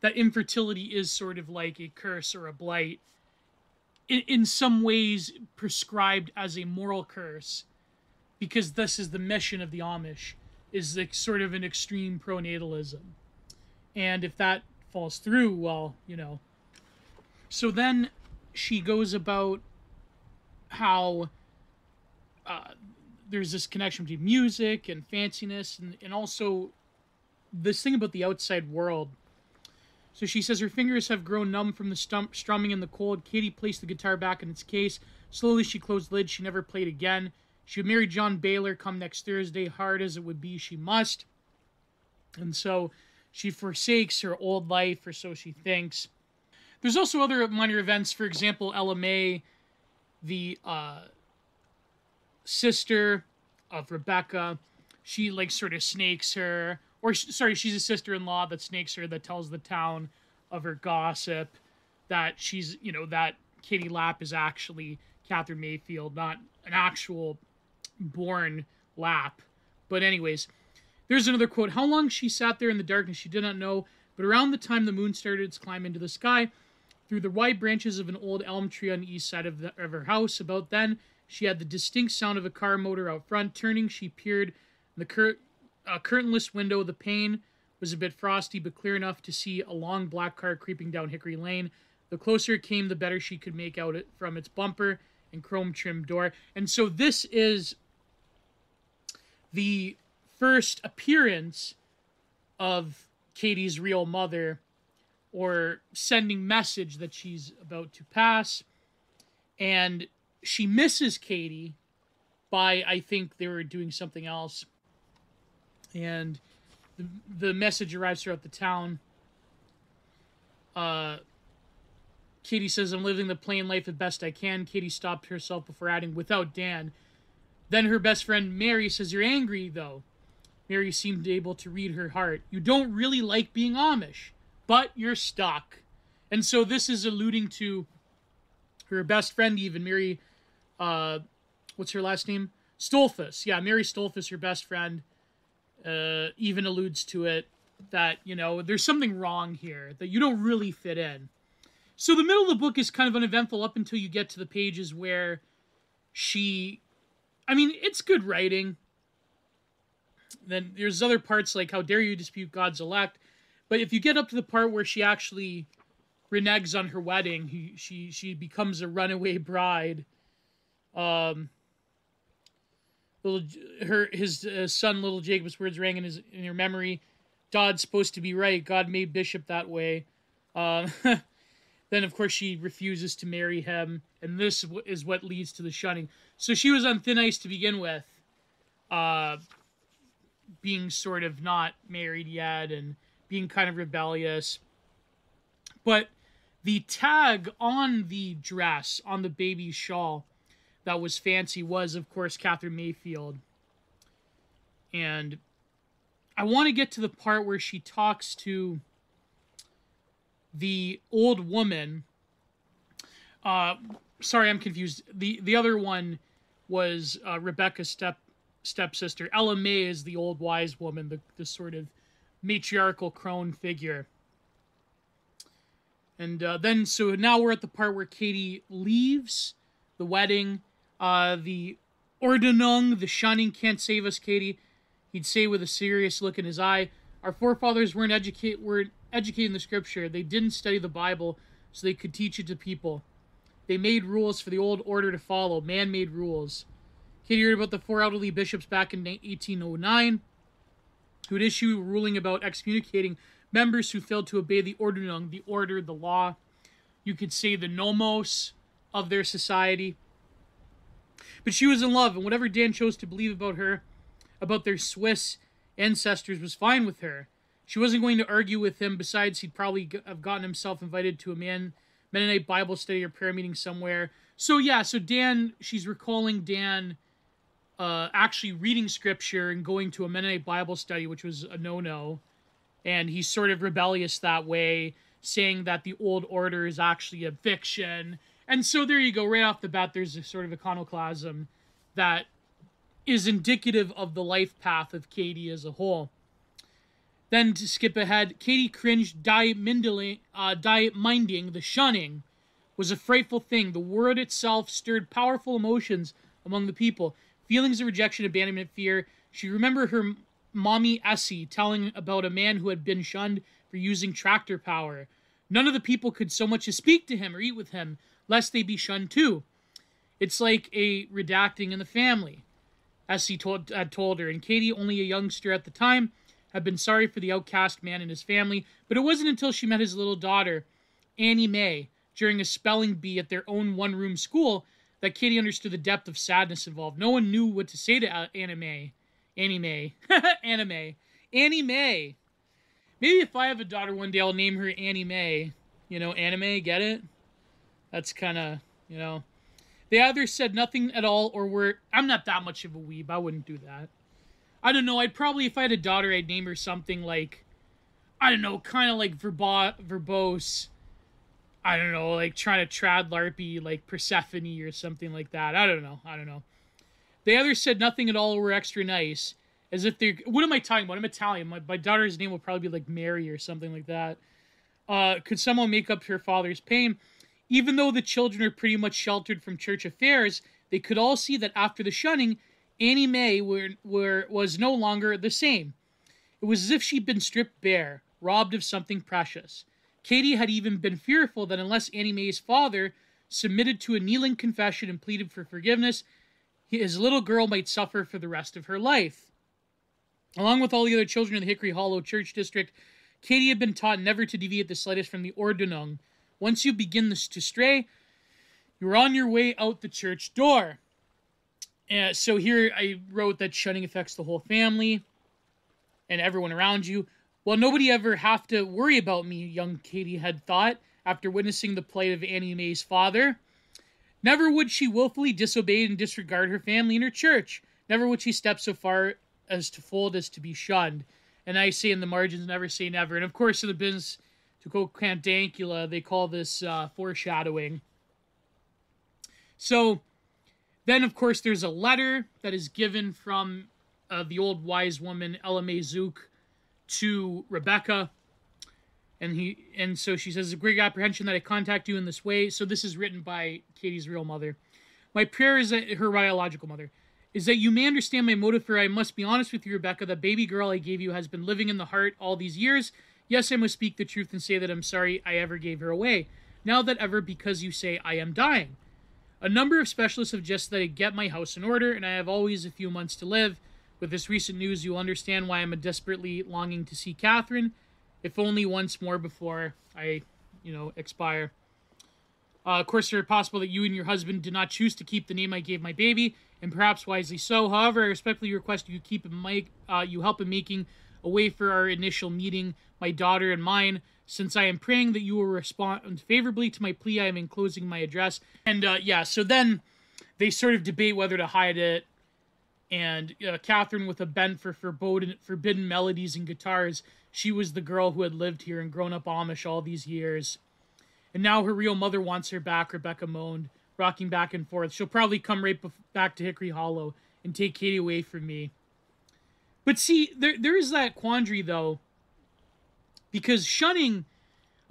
That infertility is sort of like a curse or a blight. In some ways prescribed as a moral curse, because this is the mission of the Amish, is like sort of an extreme pronatalism. And if that falls through, well, So then she goes about how there's this connection between music and fanciness and also this thing about the outside world. So she says her fingers have grown numb from the strumming in the cold. Katie placed the guitar back in its case. Slowly she closed the lid. She never played again. She would marry John Baylor come next Thursday. Hard as it would be, she must. And so she forsakes her old life, or so she thinks. There's also other minor events. For example, Ella May, the sister of Rebecca, she sort of snakes her. Or, she's a sister-in-law that snakes her, that tells the town of her gossip that she's, that Katie Lapp is actually Kathrine Mayfield, not an actual born Lapp. But anyways, there's another quote. How long she sat there in the darkness, she did not know, but around the time the moon started its climb into the sky, through the wide branches of an old elm tree on the east side of her house, about then, she had the distinct sound of a car motor out front. Turning, she peered in the curtainless window. The pane was a bit frosty, but clear enough to see a long black car creeping down Hickory Lane. The closer it came, the better she could make out it from its bumper and chrome-trimmed door. And so this is the first appearance of Katie's real mother, or sending message that she's about to pass. And she misses Katie by, I think they were doing something else. And the message arrives throughout the town. Katie says, I'm living the plain life the best I can. Katie stopped herself before adding, without Dan. Then her best friend Mary says, you're angry, though. Mary seemed able to read her heart. You don't really like being Amish, but you're stuck. And so this is alluding to her best friend, even, Mary, what's her last name? Stolfus. Yeah, Mary Stolfus, her best friend, even alludes to it, that, there's something wrong here, that you don't really fit in. So the middle of the book is kind of uneventful up until you get to the pages where it's good writing. Then there's other parts like, how dare you dispute God's elect. But if you get up to the part where she actually reneges on her wedding, she becomes a runaway bride. His son, little Jacob's words rang in her memory. God's supposed to be right. God made Bishop that way. Then, of course, she refuses to marry him, and this is what leads to the shunning. So she was on thin ice to begin with, being sort of not married yet and being kind of rebellious. But the tag on the dress, on the baby's shawl, that was fancy was, of course, Kathrine Mayfield. And I want to get to the part where she talks to the old woman. Sorry, I'm confused. The other one was Rebecca's stepsister. Ella May is the old wise woman, the sort of matriarchal crone figure. And then, so now we're at the part where Katie leaves the wedding. The Ordnung, the Shunning, can't save us, Katie. He'd say with a serious look in his eye. Our forefathers weren't educating the scripture. They didn't study the Bible so they could teach it to people. They made rules for the old order to follow, man-made rules. Katie heard about the 4 elderly bishops back in 1809 who would issue a ruling about excommunicating members who failed to obey the Ordnung, the order, the law. You could say the nomos of their society. But she was in love, and whatever Dan chose to believe about her, about their Swiss ancestors, was fine with her. She wasn't going to argue with him. Besides, he'd probably have gotten himself invited to a Mennonite Bible study or prayer meeting somewhere. So yeah, so Dan, she's recalling Dan actually reading scripture and going to a Mennonite Bible study, which was a no-no. And he's sort of rebellious that way, saying that the old order is actually a fiction. And so there you go, right off the bat, there's a sort of iconoclasm that is indicative of the life path of Katie as a whole. Then to skip ahead, Katie cringed, minding the Shunning was a frightful thing. The word itself stirred powerful emotions among the people. Feelings of rejection, abandonment, fear. She remembered her mommy Essie telling about a man who had been shunned for using tractor power. None of the people could so much as speak to him or eat with him, lest they be shunned too. It's like a redacting in the family, Essie had told her, and Katie, only a youngster at the time, had been sorry for the outcast man and his family, but it wasn't until she met his little daughter, Annie Mae, during a spelling bee at their own one-room school, that Katie understood the depth of sadness involved. No one knew what to say to Annie Mae. Annie Mae. Maybe if I have a daughter one day, I'll name her Annie Mae. You know, anime, get it? That's kind of, you know. They either said nothing at all or were... I'm not that much of a weeb. I wouldn't do that. I don't know. I'd probably, if I had a daughter, I'd name her something like... I don't know, kind of like verbose. I don't know, like trying to trad LARPy, like Persephone or something like that. I don't know. They either said nothing at all or were extra nice. As if they're... What am I talking about? I'm Italian. My daughter's name will probably be like Mary or something like that. Could someone make up for her father's pain? Even though the children are pretty much sheltered from church affairs, they could all see that after the shunning, Annie Mae was no longer the same. It was as if she'd been stripped bare, robbed of something precious. Katie had even been fearful that unless Annie Mae's father submitted to a kneeling confession and pleaded for forgiveness, his little girl might suffer for the rest of her life. Along with all the other children in the Hickory Hollow Church District, Katie had been taught never to deviate the slightest from the Ordnung. Once you begin to stray, you're on your way out the church door. So here I wrote that shunning affects the whole family and everyone around you. Well, nobody ever have to worry about me, young Katie had thought, after witnessing the plight of Annie Mae's father. Never would she willfully disobey and disregard her family and her church. Never would she step so far as to fold as to be shunned. And I say in the margins, never say never. And of course, in the business, to quote Cantancula, they call this foreshadowing. So then, of course, there's a letter that is given from the old wise woman, Ella Mae Zook, to Rebecca. And so she says, "A great apprehension that I contact you in this way." So this is written by Katie's real mother. "My prayer is that," her biological mother, "is that you may understand my motive, for I must be honest with you, Rebecca. The baby girl I gave you has been living in the heart all these years. Yes, I must speak the truth and say that I'm sorry I ever gave her away. Now that ever, because you say I am dying. A number of specialists have suggested that I get my house in order, and I have always a few months to live. With this recent news, you'll understand why I'm desperately longing to see Kathrine, if only once more before I, expire. Of course, it's possible that you and your husband did not choose to keep the name I gave my baby, and perhaps wisely so. However, I respectfully request you you help in making a way for our initial meeting, my daughter and mine. Since I am praying that you will respond favorably to my plea, I am enclosing my address." And so then they sort of debate whether to hide it. And Kathrine, with a bent for forbidden melodies and guitars, she was the girl who had lived here and grown up Amish all these years. And now her real mother wants her back, Rebecca moaned, rocking back and forth. "She'll probably come right back to Hickory Hollow and take Katie away from me." But see, there is that quandary, though, because shunning,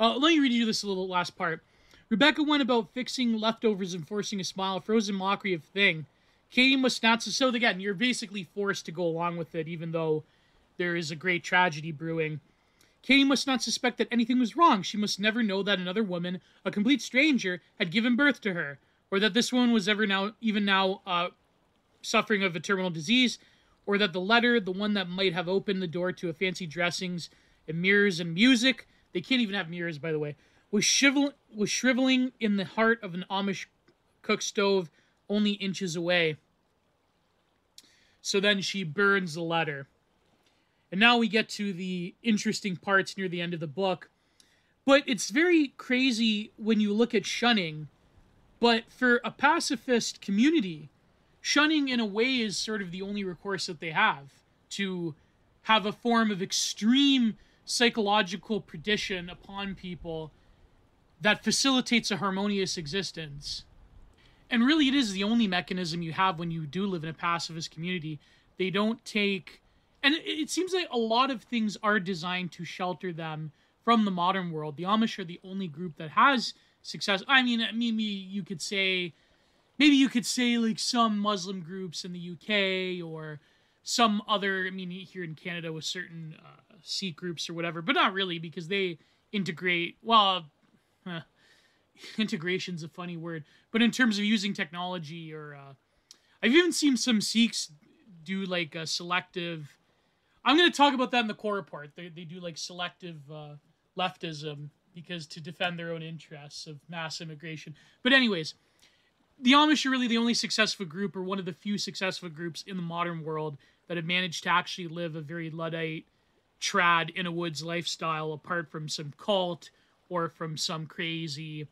Let me read you this little last part. Rebecca went about fixing leftovers and forcing a smile, a frozen mockery of thing. Katie must not... So again, you're basically forced to go along with it, even though there is a great tragedy brewing. Katie must not suspect that anything was wrong. She must never know that another woman, a complete stranger, had given birth to her, or that this woman was even now suffering of a terminal disease, or that the letter, the one that might have opened the door to a fancy dressings and mirrors and music, they can't even have mirrors, by the way, was shriveling in the heart of an Amish cook stove only inches away. So then she burns the letter. And now we get to the interesting parts near the end of the book. But it's very crazy when you look at shunning. But for a pacifist community, shunning in a way is sort of the only recourse that they have to have a form of extreme psychological perdition upon people that facilitates a harmonious existence. And really, it is the only mechanism you have when you do live in a pacifist community. They don't take... And it seems like a lot of things are designed to shelter them from the modern world. The Amish are the only group that has success. I mean, maybe you could say like some Muslim groups in the UK or some other, I mean, here in Canada with certain Sikh groups or whatever, but not really because they integrate, integration's a funny word, but in terms of using technology or, I've even seen some Sikhs do like a selective, I'm going to talk about that in the core report. They do like selective leftism because to defend their own interests of mass immigration. But anyways, the Amish are really the only successful group or one of the few successful groups in the modern world that have managed to actually live a very Luddite, trad, in a woods lifestyle apart from some cult or from some crazy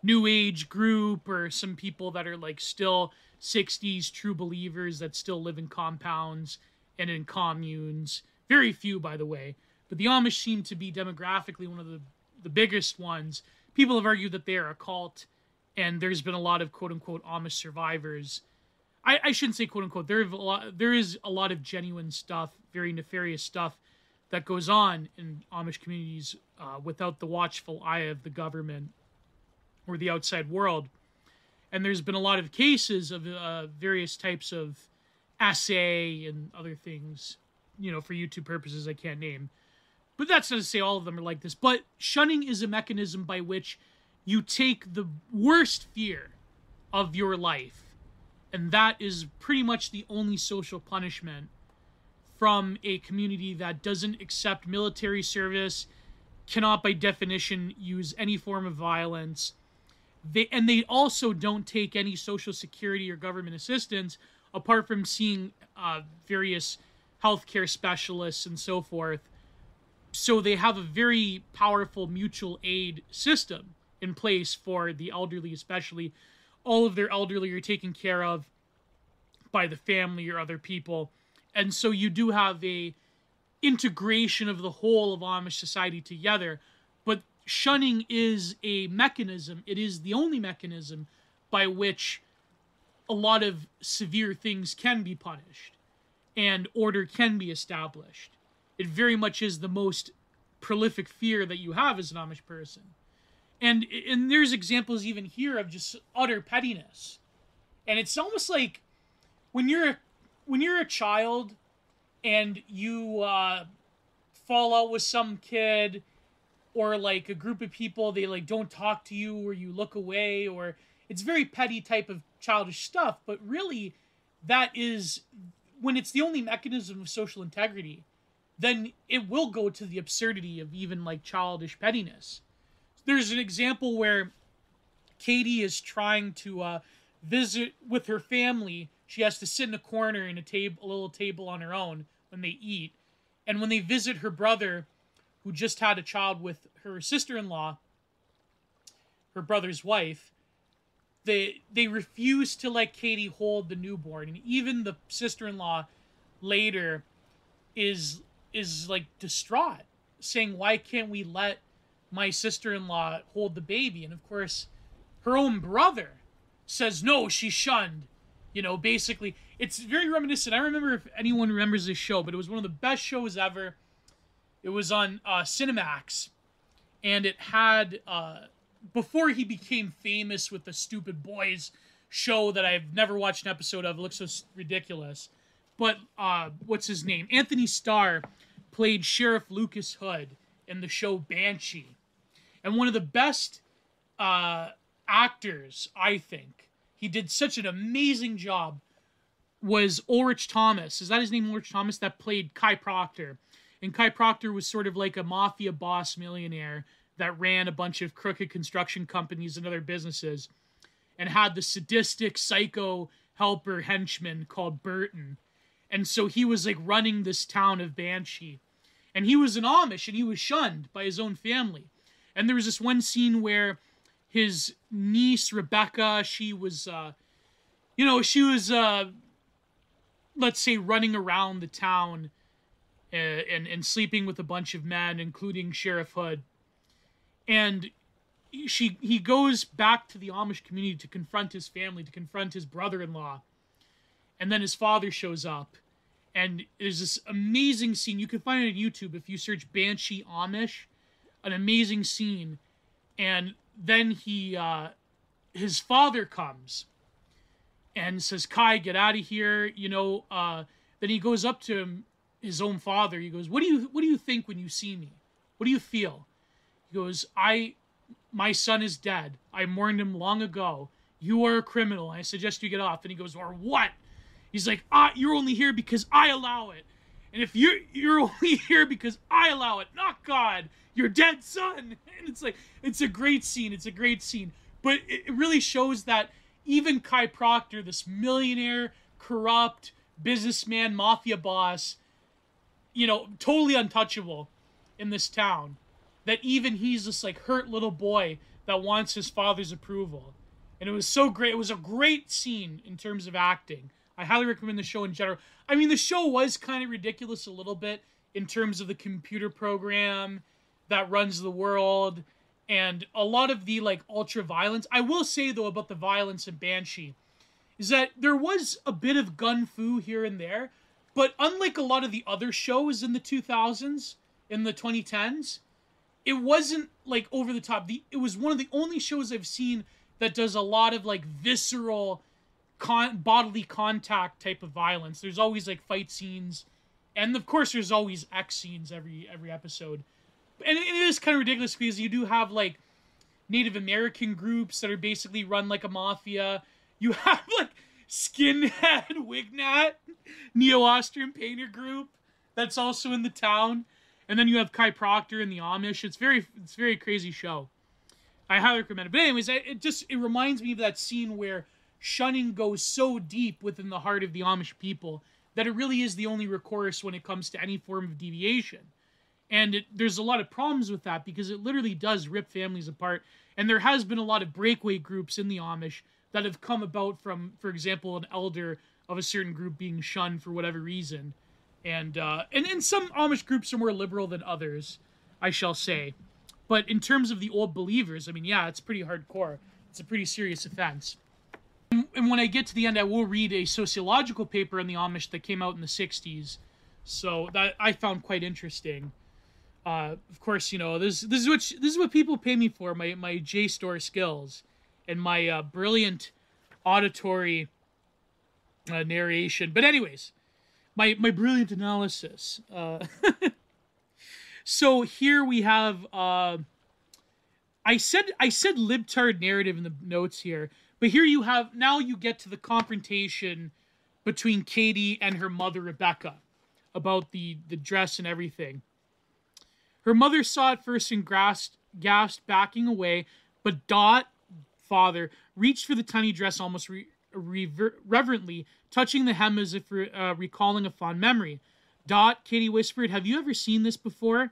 new age group or some people that are like still 60s true believers that still live in compounds and in communes. Very few, by the way. But the Amish seem to be demographically one of the biggest ones. People have argued that they are a cult, and there's been a lot of quote-unquote Amish survivors. I shouldn't say quote-unquote. There is a lot of genuine stuff, very nefarious stuff, that goes on in Amish communities without the watchful eye of the government or the outside world. And there's been a lot of cases of various types of assay and other things, for YouTube purposes I can't name. But that's not to say all of them are like this. But shunning is a mechanism by which you take the worst fear of your life, and that is pretty much the only social punishment from a community that doesn't accept military service, cannot by definition use any form of violence. They also don't take any social security or government assistance apart from seeing various healthcare specialists and so forth. So they have a very powerful mutual aid system in place for the elderly, especially. All of their elderly are taken care of by the family or other people. And so you do have a integration of the whole of Amish society together. But shunning is a mechanism. It is the only mechanism by which a lot of severe things can be punished and order can be established. It very much is the most prolific fear that you have as an Amish person. And there's examples even here of just utter pettiness. And it's almost like when you're a child and you fall out with some kid or like a group of people, they like don't talk to you or you look away, or it's very petty type of childish stuff. But really, that is, when it's the only mechanism of social integrity, then it will go to the absurdity of even like childish pettiness. There's an example where Katie is trying to visit with her family. She has to sit in a corner in a little table on her own when they eat. And when they visit her brother, who just had a child with her sister-in-law, her brother's wife, they refuse to let Katie hold the newborn. And even the sister-in-law later is like distraught, saying, why can't we let my sister-in-law hold the baby? And of course, her own brother says, no, she's shunned. Basically, it's very reminiscent. I remember, if anyone remembers this show, but it was one of the best shows ever. It was on Cinemax. and it had before he became famous with the Stupid Boys show that I've never watched an episode of. It looks so ridiculous. But what's his name? Anthony Starr played Sheriff Lucas Hood in the show Banshee. And one of the best actors, I think, he did such an amazing job, was Ulrich Thomas. Is that his name, Ulrich Thomas? That played Kai Proctor. And Kai Proctor was sort of like a mafia boss millionaire that ran a bunch of crooked construction companies and other businesses, and had the sadistic psycho helper henchman called Burton. And so he was like running this town of Banshee. And he was an Amish, and he was shunned by his own family. And there was this one scene where his niece, Rebecca, she was, let's say, running around the town and sleeping with a bunch of men, including Sheriff Hood. And he goes back to the Amish community to confront his family, to confront his brother-in-law. And then his father shows up. And there's this amazing scene. You can find it on YouTube if you search Banshee Amish. An amazing scene. And then his father comes and says, Kai, get out of here. Then he goes up to him, his own father. He goes, what do you think when you see me? What do you feel? He goes, my son is dead. I mourned him long ago. You are a criminal. I suggest you get off. And he goes, or what? He's like, you're only here because I allow it. And if you're only here because I allow it, not God, your dead son. And it's like, it's a great scene. It's a great scene. But it really shows that even Kai Proctor, this millionaire, corrupt, businessman, mafia boss, totally untouchable in this town, that even he's this like hurt little boy that wants his father's approval. And it was so great. It was a great scene in terms of acting. I highly recommend the show in general. I mean, the show was kind of ridiculous a little bit in terms of the computer program that runs the world and a lot of the like ultra violence. I will say though about the violence in Banshee is that there was a bit of gun fu here and there, but unlike a lot of the other shows in the 2000s, in the 2010s, it wasn't like over the top. It was one of the only shows I've seen that does a lot of like visceral bodily contact type of violence. There's always like fight scenes, and of course there's always X scenes every episode. And it is kind of ridiculous because you do have like Native American groups that are basically run like a mafia. You have like Skinhead Wignat, Neo-Austrian painter group that's also in the town. And then you have Kai Proctor and the Amish. It's very crazy show. I highly recommend it. But anyways, it reminds me of that scene where Shunning goes so deep within the heart of the Amish people that it really is the only recourse when it comes to any form of deviation. And there's a lot of problems with that because it literally does rip families apart. And there has been a lot of breakaway groups in the Amish that have come about from, for example, an elder of a certain group being shunned for whatever reason. And some Amish groups are more liberal than others, I shall say. But in terms of the old believers, I mean, yeah, it's pretty hardcore. It's a pretty serious offense. And when I get to the end, I will read a sociological paper on the Amish that came out in the 60s. So that I found quite interesting. Of course, this is what people pay me for, my JSTOR skills and my brilliant auditory narration. But anyways, my brilliant analysis. So here we have I said libtard narrative in the notes here, but here you have, now you get to the confrontation between Katie and her mother Rebecca about the dress and everything. Her mother saw it first and gasped, backing away, but Dot, father, reached for the tiny dress almost reverently, touching the hem as if recalling a fond memory. Dot, Katie whispered, have you ever seen this before?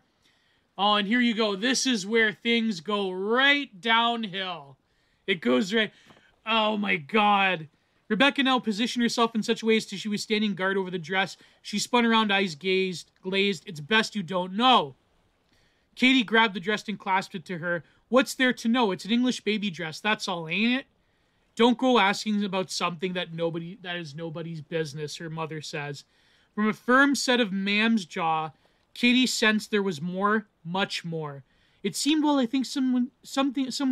Oh, and here you go. This is where things go right downhill. It goes right... Oh my God. Rebecca now positioned herself in such ways that she was standing guard over the dress. She spun around, eyes glazed. It's best you don't know. Katie grabbed the dress and clasped it to her. What's there to know? It's an English baby dress. That's all, ain't it? Don't go asking about something that is nobody's business, her mother says. From a firm set of Ma'am's jaw, Katie sensed there was more, much more. It seemed, well, I think someone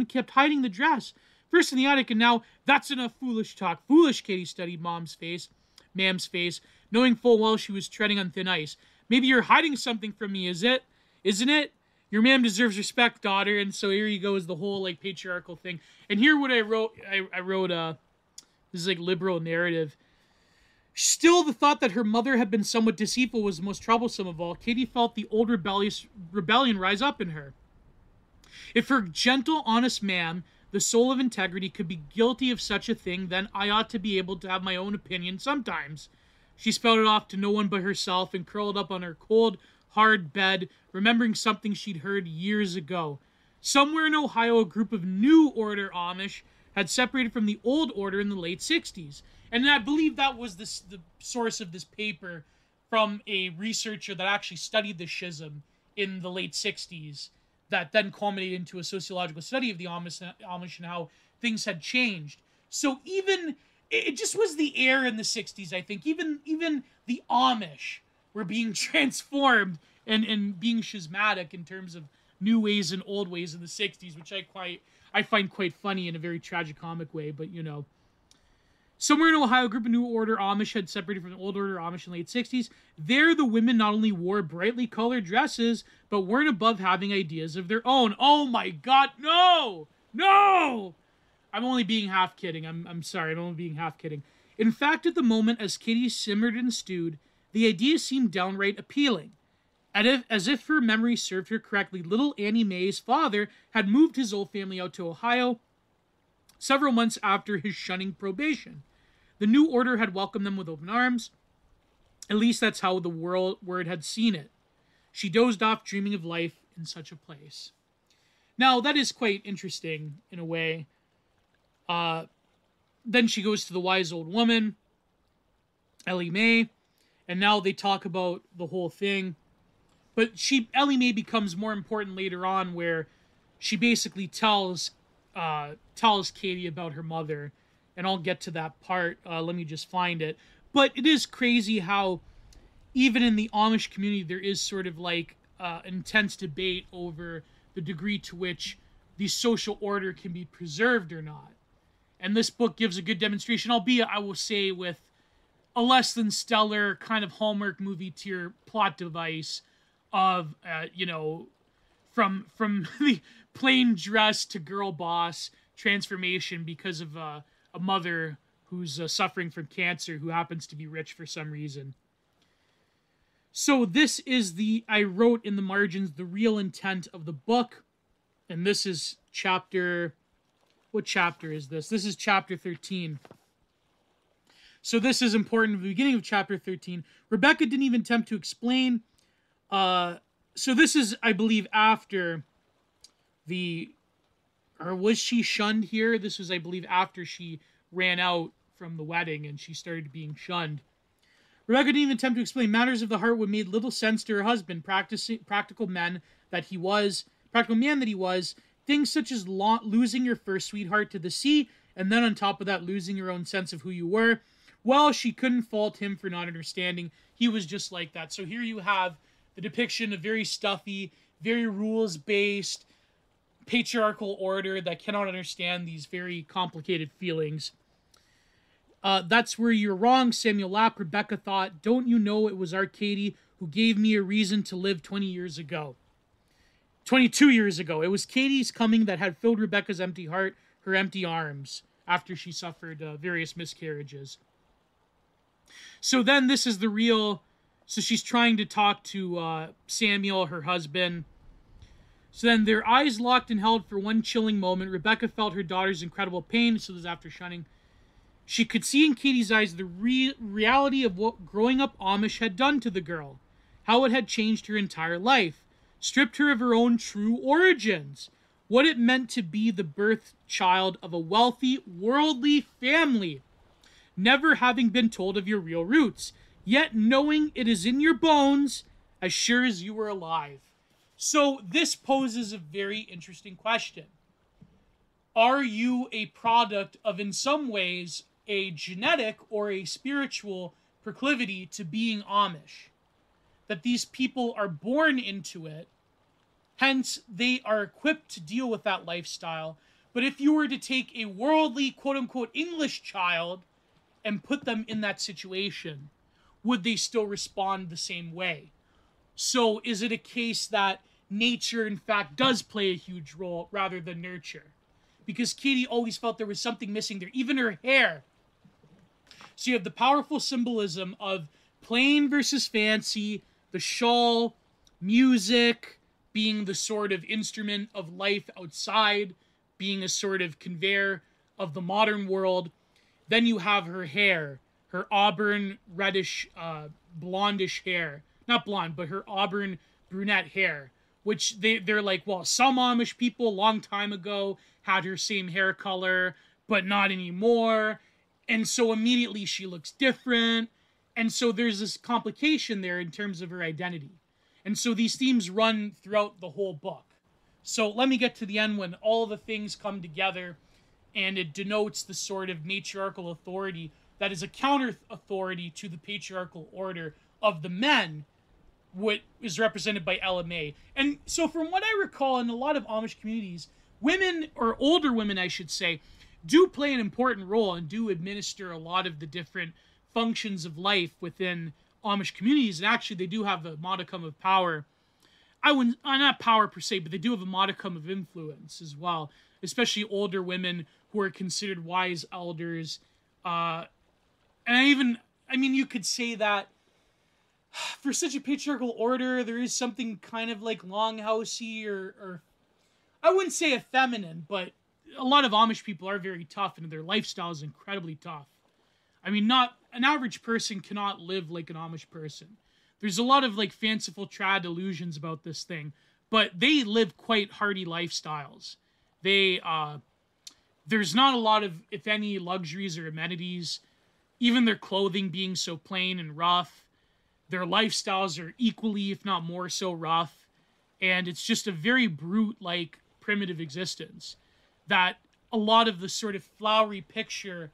kept hiding the dress. First in the attic, and now that's enough foolish talk. Foolish, Katie studied Mam's face, knowing full well she was treading on thin ice. Maybe you're hiding something from me, isn't it? Your ma'am deserves respect, daughter. And so here you go, is the whole like patriarchal thing. And here what I wrote, this is like liberal narrative. Still, the thought that her mother had been somewhat deceitful was the most troublesome of all. Katie felt the old rebellion rise up in her. If her gentle, honest ma'am, the soul of integrity, could be guilty of such a thing, then I ought to be able to have my own opinion sometimes. She spelled it off to no one but herself and curled up on her cold, hard bed, remembering something she'd heard years ago. Somewhere in Ohio, a group of New Order Amish had separated from the Old Order in the late 60s. And I believe that was the source of this paper from a researcher that actually studied the schism in the late 60s that then culminated into a sociological study of the Amish and how things had changed. So even, it just was the air in the 60s, I think. Even the Amish were being transformed and being schismatic in terms of new ways and old ways in the 60s, which I find quite funny in a very tragicomic way, but you know. Somewhere in Ohio, a group of New Order Amish had separated from the Old Order Amish in the late 60s. There, the women not only wore brightly colored dresses, but weren't above having ideas of their own. Oh my God, no! No! I'm only being half kidding. I'm sorry, I'm only being half kidding. In fact, at the moment, as Katie simmered and stewed, the idea seemed downright appealing. As if her memory served her correctly, little Annie Mae's father had moved his old family out to Ohio several months after his shunning probation. The New Order had welcomed them with open arms. At least that's how the word had seen it. She dozed off, dreaming of life in such a place. Now, that is quite interesting in a way. Then she goes to the wise old woman, Ellie Mae, and now they talk about the whole thing. But Ellie Mae becomes more important later on, where she basically tells Katie about her mother, and I'll get to that part. Let me just find it. But it is crazy how even in the Amish community there is sort of like intense debate over the degree to which the social order can be preserved or not. And this book gives a good demonstration, albeit I will say with a less than stellar kind of Hallmark movie tier plot device of from the plain dress to girl boss transformation because of a mother who's suffering from cancer who happens to be rich for some reason. So this is I wrote in the margins the real intent of the book, and this is what chapter is this? This is chapter 13. So this is important at the beginning of chapter 13. Rebecca didn't even attempt to explain. So this is, I believe, after or was she shunned here? This was, I believe, after she ran out from the wedding and she started being shunned. Rebecca didn't even attempt to explain matters of the heart what made little sense to her husband, practical man that he was, things such as losing your first sweetheart to the sea, and then on top of that, losing your own sense of who you were. Well, she couldn't fault him for not understanding. He was just like that. So here you have the depiction of very stuffy, very rules-based, patriarchal order that cannot understand these very complicated feelings. That's where you're wrong, Samuel Lapp. Rebecca thought, don't you know it was our Katie who gave me a reason to live 22 years ago. It was Katie's coming that had filled Rebecca's empty heart, her empty arms, after she suffered various miscarriages. So then this is the real... So she's trying to talk to Samuel, her husband. So then their eyes locked and held for one chilling moment. Rebecca felt her daughter's incredible pain. So this is after shunning. She could see in Katie's eyes the reality of what growing up Amish had done to the girl. How it had changed her entire life. Stripped her of her own true origins. What it meant to be the birth child of a wealthy, worldly family. Never having been told of your real roots. Yet knowing it is in your bones as sure as you were alive. So this poses a very interesting question. Are you a product of, in some ways, a genetic or a spiritual proclivity to being Amish? That these people are born into it, Hence, they are equipped to deal with that lifestyle. But if you were to take a worldly, quote-unquote, English child and put them in that situation, would they still respond the same way? So is it a case that nature, in fact, does play a huge role rather than nurture? Because Katie always felt there was something missing there, even her hair. So you have the powerful symbolism of plain versus fancy, the shawl, music, being the sort of instrument of life outside, being a sort of conveyor of the modern world. Then you have her hair, her auburn, reddish, blondish hair. Not blonde, but her auburn brunette hair, which they're like, well, some Amish people a long time ago had her same hair color, but not anymore. And so immediately she looks different. And so there's this complication there in terms of her identity. And so these themes run throughout the whole book. So let me get to the end when all the things come together and it denotes the sort of matriarchal authority that is a counter authority to the patriarchal order of the men, what is represented by LMA. And so from what I recall, in a lot of Amish communities, women, or older women I should say, do play an important role and do administer a lot of the different functions of life within Amish communities. And actually they do have a modicum of power. I wouldn't, not power per se, but they do have a modicum of influence as well, especially older women who are considered wise elders. And I mean, you could say that for such a patriarchal order, there is something kind of like longhousey or I wouldn't say effeminate, but a lot of Amish people are very tough and their lifestyle is incredibly tough. I mean, not an average person cannot live like an Amish person. There's a lot of like fanciful trad illusions about this thing, but they live quite hardy lifestyles. They, there's not a lot of, if any, luxuries or amenities, even their clothing being so plain and rough. Their lifestyles are equally, if not more so, rough. And it's just a very brute-like primitive existence that a lot of the sort of flowery picture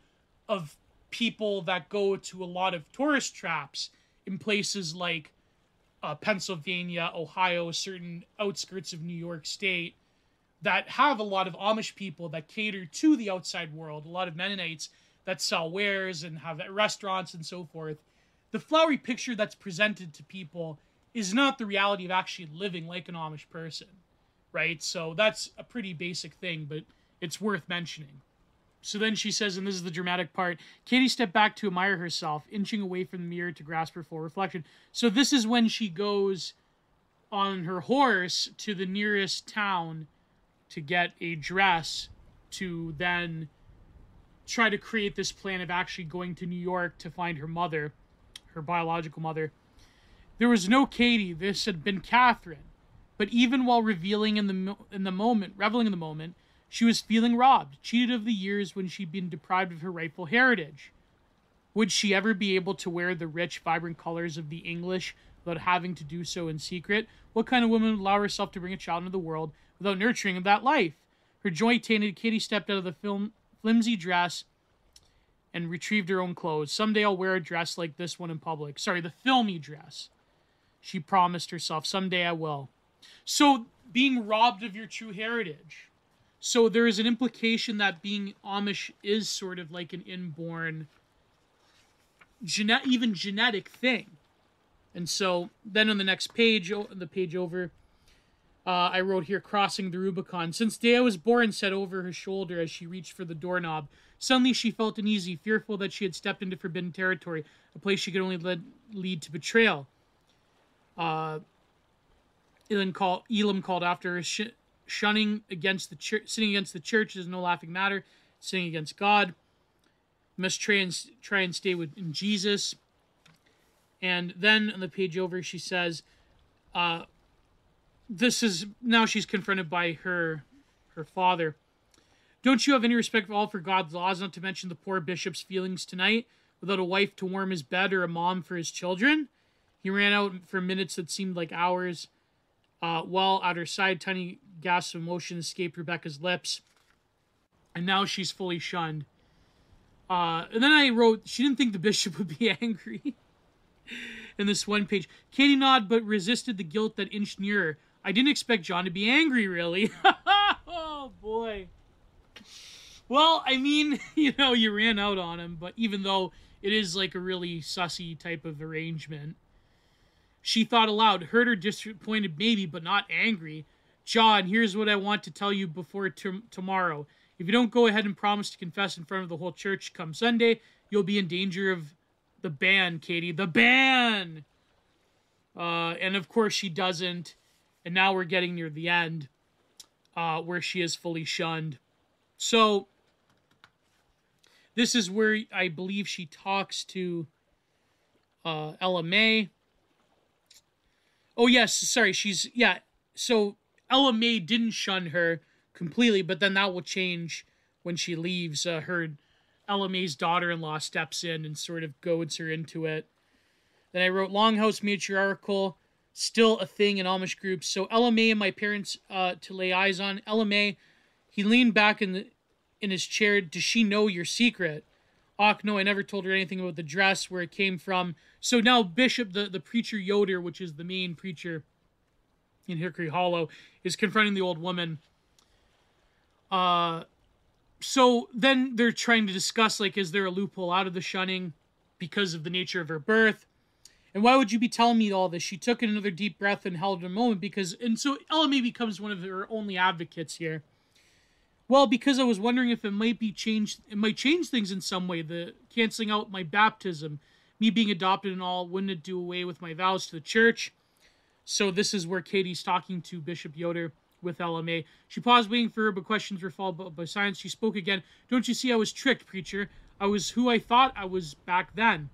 of people that go to a lot of tourist traps in places like Pennsylvania, Ohio, certain outskirts of New York State, that have a lot of Amish people that cater to the outside world, a lot of Mennonites that sell wares and have restaurants and so forth. The flowery picture that's presented to people is not the reality of actually living like an Amish person, right? So that's a pretty basic thing, but it's worth mentioning. So then she says, and this is the dramatic part, Katie stepped back to admire herself, inching away from the mirror to grasp her full reflection. So this is when she goes on her horse to the nearest town to get a dress to then try to create this plan of actually going to New York to find her mother, her biological mother. There was no Katie. This had been Kathrine. But even while reveling in the moment, she was feeling robbed, cheated of the years when she'd been deprived of her rightful heritage. Would she ever be able to wear the rich, vibrant colors of the English without having to do so in secret? What kind of woman would allow herself to bring a child into the world without nurturing that life? Her joy tainted, Katie stepped out of the flimsy dress and retrieved her own clothes. Someday I'll wear a dress like this one in public. Sorry, the filmy dress. She promised herself, someday I will. So, being robbed of your true heritage. So there is an implication that being Amish is sort of like an inborn, even genetic thing. And so then on the next page, the page over, I wrote here, crossing the Rubicon. Since the day I was born, said over her shoulder as she reached for the doorknob. Suddenly she felt uneasy, fearful that she had stepped into forbidden territory, a place she could only lead to betrayal. Elam called after her, shunning against the church, sitting against the church is no laughing matter. Sitting against God, you must try and stay in Jesus. And then on the page over, she says, "This is now she's confronted by her father. Don't you have any respect for all for God's laws? Not to mention the poor bishop's feelings tonight, without a wife to warm his bed or a mom for his children." He ran out for minutes that seemed like hours. While at her side, tiny gasps of emotion escaped Rebecca's lips. And now she's fully shunned. And then I wrote, she didn't think the bishop would be angry. In this one page, Katie nodded but resisted the guilt that inched nearer. I didn't expect John to be angry, really. Oh, boy. Well, I mean, you ran out on him, but even though it is like a really sussy type of arrangement, she thought aloud, hurt or disappointed maybe, but not angry. John, here's what I want to tell you before tomorrow. If you don't go ahead and promise to confess in front of the whole church come Sunday, you'll be in danger of the ban, Katie. The ban! And of course she doesn't. And now we're getting near the end, where she is fully shunned. So, this is where I believe she talks to Ella May. Oh, yes, sorry, so Ella May didn't shun her completely, but then that will change when she leaves. Ella May's daughter-in-law steps in and sort of goads her into it. Then I wrote Longhouse Matriarchal, still a thing in Amish groups. So Ella May and my parents to lay eyes on. Ella May, he leaned back in his chair. Does she know your secret? Och, no, I never told her anything about the dress, where it came from. So now Bishop, the preacher Yoder, which is the main preacher in Hickory Hollow, is confronting the old woman. So then they're trying to discuss, like, is there a loophole out of the shunning because of the nature of her birth? And why would you be telling me all this? She took another deep breath and held a moment and so Ella May becomes one of her only advocates here. Well, because I was wondering if it might change things in some way, the canceling out my baptism, me being adopted and all, wouldn't it do away with my vows to the church? So this is where Katie's talking to Bishop Yoder with Ella May. She paused, waiting for her, but questions were followed by silence. She spoke again. Don't you see I was tricked, preacher? I was who I thought I was back then.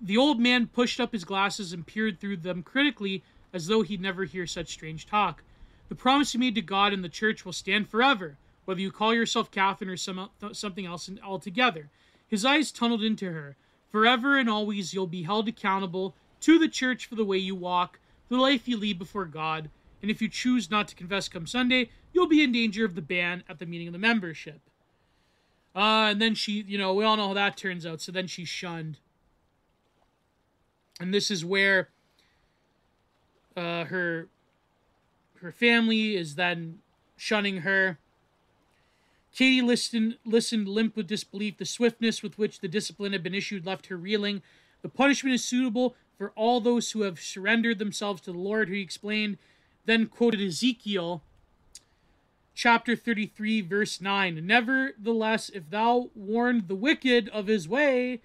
The old man pushed up his glasses and peered through them critically, as though he'd never hear such strange talk. The promise you made to God and the church will stand forever, whether you call yourself Kathrine or something else altogether. His eyes tunneled into her. Forever and always you'll be held accountable to the church for the way you walk, the life you lead before God, and if you choose not to confess come Sunday, you'll be in danger of the ban at the meeting of the membership. And then she, we all know how that turns out, so then she's shunned. And this is where her family is then shunning her. Katie listened limp with disbelief. The swiftness with which the discipline had been issued left her reeling. The punishment is suitable for all those who have surrendered themselves to the Lord, he explained, then quoted Ezekiel, chapter 33, verse 9. Nevertheless, if thou warn the wicked of his way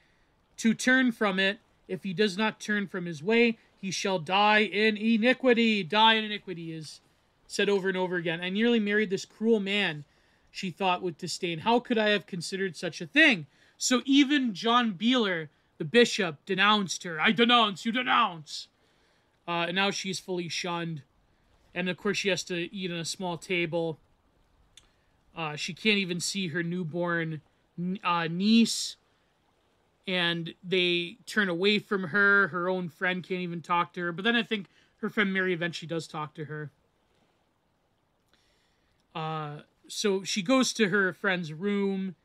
to turn from it, if he does not turn from his way, he shall die in iniquity. Die in iniquity is said over and over again. I nearly married this cruel man, she thought with disdain. How could I have considered such a thing? So even John Beeler, the bishop, denounced her. I denounce, you denounce. And now she's fully shunned. And of course she has to eat on a small table. She can't even see her newborn niece. And they turn away from her. Her own friend can't even talk to her. But then I think her friend Mary eventually does talk to her. So she goes to her friend's room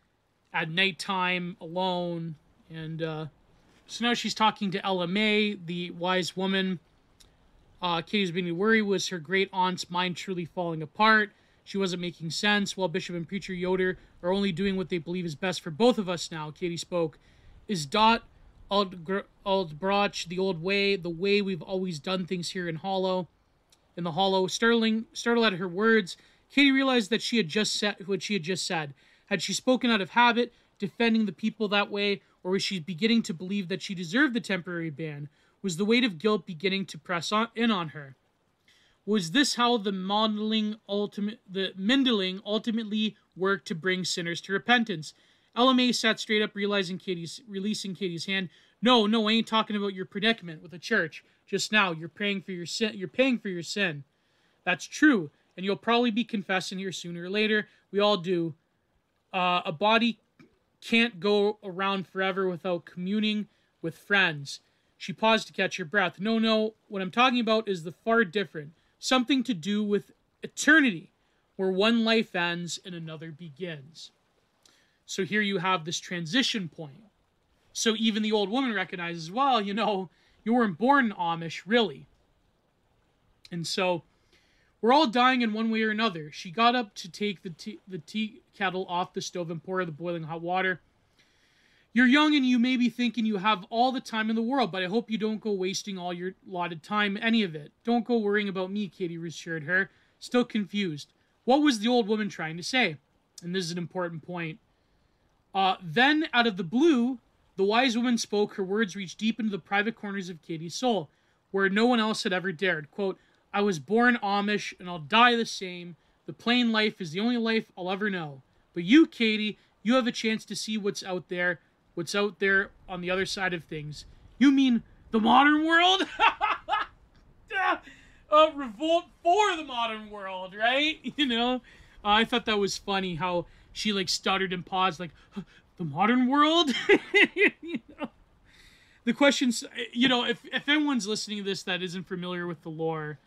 at nighttime alone. And so now she's talking to Ella May, the wise woman. Katie's beginning to worry. Was her great aunt's mind truly falling apart? She wasn't making sense. While Bishop and Preacher Yoder are only doing what they believe is best for both of us now, Katie spoke. Is dot Aldbrach the old way, the way we've always done things here in the Hollow? Startled at her words, Katie realized that she had just said what she had just said. Had she spoken out of habit, defending the people that way, or was she beginning to believe that she deserved the temporary ban? Was the weight of guilt beginning to press in on her? Was this how the Mindling ultimately worked to bring sinners to repentance? Ella May sat straight up, releasing Katie's hand. No, I ain't talking about your predicament with the church. Just now, you're paying for your sin. That's true, and you'll probably be confessing here sooner or later. We all do. A body can't go around forever without communing with friends. She paused to catch her breath. No, what I'm talking about is the far different. Something to do with eternity, where one life ends and another begins. So here you have this transition point. So even the old woman recognizes, well, you weren't born Amish, really. And so we're all dying in one way or another. She got up to take the tea kettle off the stove and pour the boiling hot water. You're young and you may be thinking you have all the time in the world, but I hope you don't go wasting all your allotted time, any of it. Don't go worrying about me, Katie reassured her, still confused. What was the old woman trying to say? And this is an important point. Then, out of the blue, the wise woman spoke. Her words reached deep into the private corners of Katie's soul, where no one else had ever dared. Quote, I was born Amish, and I'll die the same. The plain life is the only life I'll ever know. But you, Katie, you have a chance to see what's out there on the other side of things. You mean the modern world? Revolt for the modern world, right? You know? I thought that was funny how she, like, stuttered and paused, like, the modern world? You know? The questions, you know, if anyone's listening to this that isn't familiar with the lore,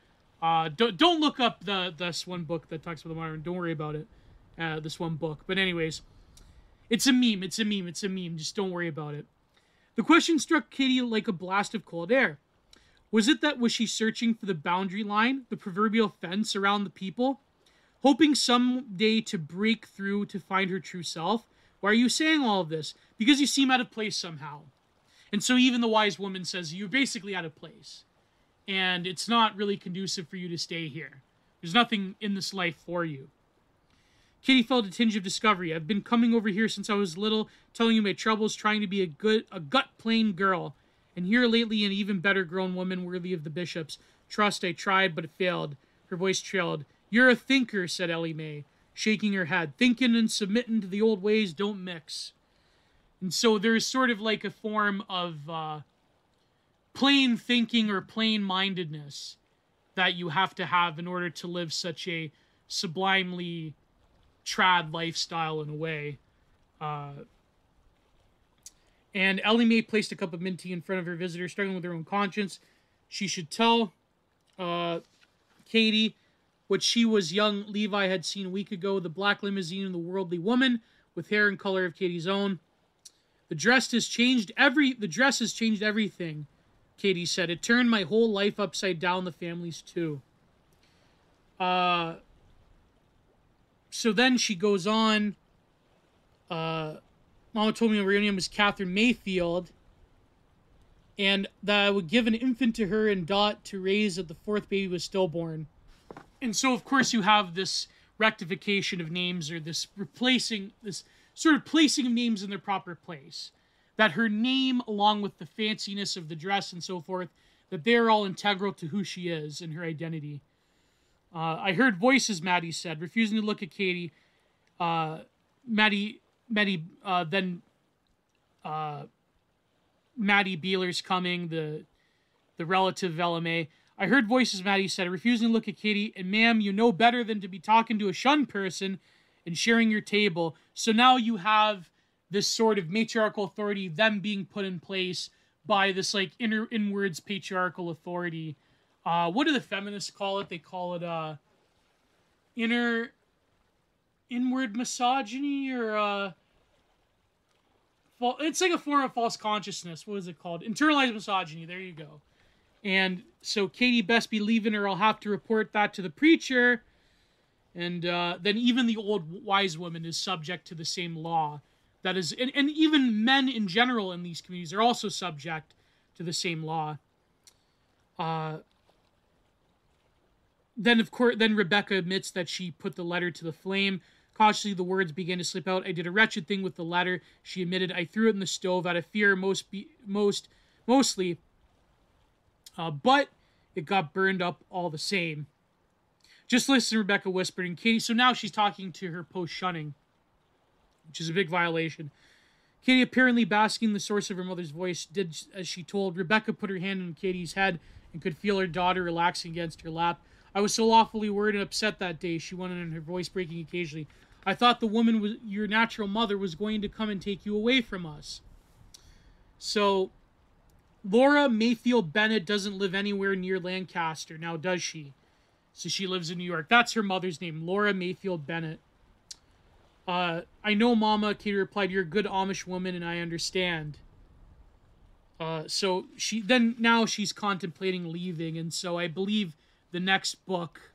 don't look up this one book that talks about the modern. Don't worry about it. This one book. But anyways, it's a meme. It's a meme. It's a meme. Just don't worry about it. The question struck Katie like a blast of cold air. Was she searching for the boundary line, the proverbial fence around the people, hoping someday to break through to find her true self? Why are you saying all of this? Because you seem out of place somehow. And so even the wise woman says, you're basically out of place. And it's not really conducive for you to stay here. There's nothing in this life for you. Katie felt a tinge of discovery. I've been coming over here since I was little, telling you my troubles, trying to be a gut-plain girl. And here lately an even better grown woman worthy of the bishops. Trust, I tried, but it failed. Her voice trailed. You're a thinker, said Ellie Mae, shaking her head. Thinking and submitting to the old ways don't mix. And so there's sort of like a form of plain thinking or plain-mindedness that you have to have in order to live such a sublimely trad lifestyle in a way. And Ellie Mae placed a cup of mint tea in front of her visitor, struggling with her own conscience. She should tell Katie what she was young Levi had seen a week ago, the black limousine and the worldly woman with hair and color of Katie's own. The dress has changed everything, Katie said. It turned my whole life upside down, the family's too. So then she goes on. Mama told me her real name was Catherine Mayfield, and that I would give an infant to her and Dot to raise at the fourth baby was stillborn. And so, of course, you have this rectification of names, or this sort of placing of names in their proper place. That her name, along with the fanciness of the dress and so forth, that they're all integral to who she is and her identity. I heard voices, Maddie said, refusing to look at Katie. Maddie Beeler's coming, the relative of LMA. I heard voices, Maddie said, refusing to look at Katie, and ma'am, you know better than to be talking to a shunned person and sharing your table. So now you have this sort of matriarchal authority, them being put in place by this like inwards patriarchal authority. What do the feminists call it? They call it inward misogyny, or it's like a form of false consciousness. What is it called? Internalized misogyny. There you go. And so Katie best be leaving, or I'll have to report that to the preacher. And then even the old wise woman is subject to the same law. That is, and even men in general in these communities are also subject to the same law. Then Rebecca admits that she put the letter to the flame. Cautiously, the words began to slip out. I did a wretched thing with the letter, she admitted. I threw it in the stove out of fear, mostly. But it got burned up all the same. Just listen, Rebecca whispered. And Katie, so now she's talking to her post-shunning, which is a big violation. Katie, apparently basking the source of her mother's voice, did as she told. Rebecca put her hand on Katie's head and could feel her daughter relaxing against her lap. I was so awfully worried and upset that day, she went on, her voice breaking occasionally. I thought the woman, your natural mother, was going to come and take you away from us. So, Laura Mayfield Bennett doesn't live anywhere near Lancaster, now does she? So she lives in New York. That's her mother's name, Laura Mayfield Bennett. I know, Mama, Katie replied, you're a good Amish woman, and I understand. So now she's contemplating leaving, and so I believe the next book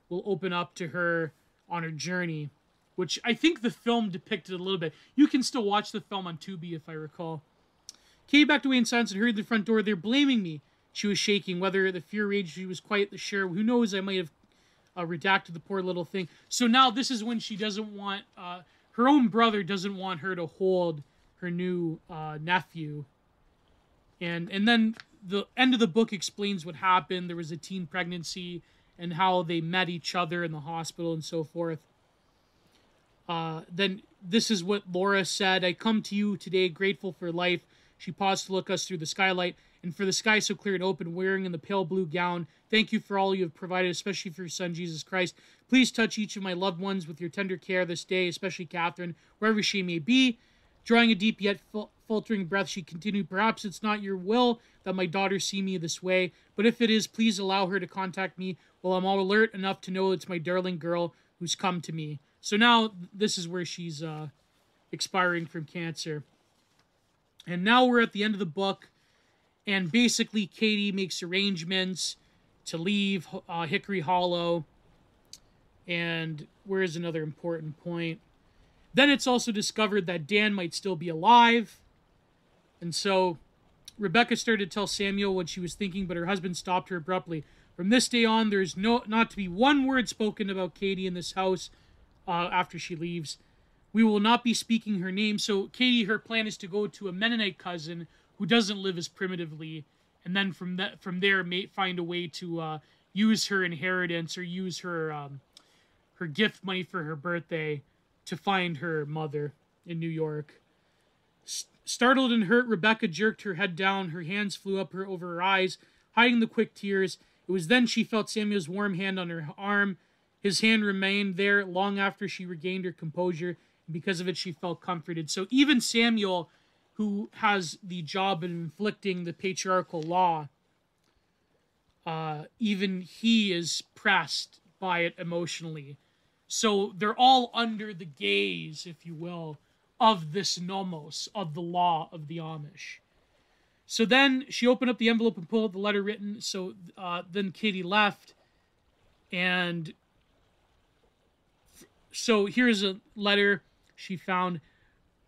will open up to her on her journey, which I think the film depicted a little bit. You can still watch the film on Tubi, if I recall. Katie backed away in silence and hurried to the front door. They're blaming me. She was shaking. Whether the fear raged, she was quite sure. Who knows, I might have redacted the poor little thing. So now this is when she doesn't want... her own brother doesn't want her to hold her new nephew. And then the end of the book explains what happened. There was a teen pregnancy and how they met each other in the hospital and so forth. Then this is what Laura said. I come to you today grateful for life. She paused to look us through the skylight, and for the sky so clear and open, wearing in the pale blue gown. Thank you for all you have provided, especially for your son, Jesus Christ. Please touch each of my loved ones with your tender care this day, especially Kathrine, wherever she may be. Drawing a deep yet faltering breath, she continued, perhaps it's not your will that my daughter see me this way, but if it is, please allow her to contact me while I'm all alert enough to know it's my darling girl who's come to me. So now this is where she's expiring from cancer. And now we're at the end of the book, and basically Katie makes arrangements to leave Hickory Hollow. And where's another important point? Then it's also discovered that Dan might still be alive. And so Rebecca started to tell Samuel what she was thinking, but her husband stopped her abruptly. From this day on, there's not to be one word spoken about Katie in this house after she leaves. We will not be speaking her name. So Katie, her plan is to go to a Mennonite cousin who doesn't live as primitively, and then from there find a way to use her inheritance or use her her gift money for her birthday to find her mother in New York. Startled and hurt, Rebecca jerked her head down. Her hands flew up over her eyes, hiding the quick tears. It was then she felt Samuel's warm hand on her arm. His hand remained there long after she regained her composure, and because of it, she felt comforted. So even Samuel, who has the job of inflicting the patriarchal law, even he is pressed by it emotionally. So they're all under the gaze, if you will, of this nomos, of the law of the Amish. So then she opened up the envelope and pulled out the letter written. So then Katie left. And so here's a letter she found.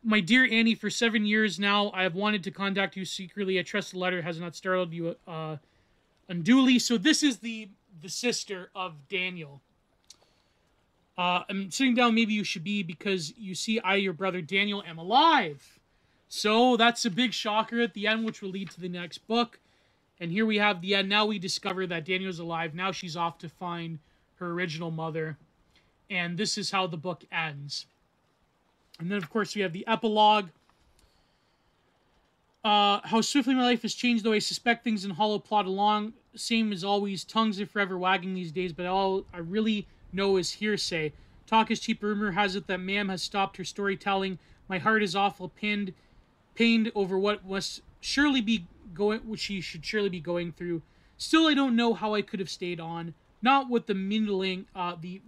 My dear Annie, for 7 years now, I have wanted to contact you secretly. I trust the letter has not startled you unduly. So this is the sister of Daniel. I'm sitting down, maybe you should be, because you see I, your brother Daniel, am alive. So that's a big shocker at the end, which will lead to the next book. And here we have the end. Now we discover that Daniel's alive. Now she's off to find her original mother. And this is how the book ends. And then, of course, we have the epilogue. How swiftly my life has changed, though I suspect things in Hollow plod along. Same as always. Tongues are forever wagging these days, but all I really know is hearsay. Talk is cheap. Rumor has it that Ma'am has stopped her storytelling. My heart is awful pained over what must surely be what she should surely be going through. Still, I don't know how I could have stayed on. Not with the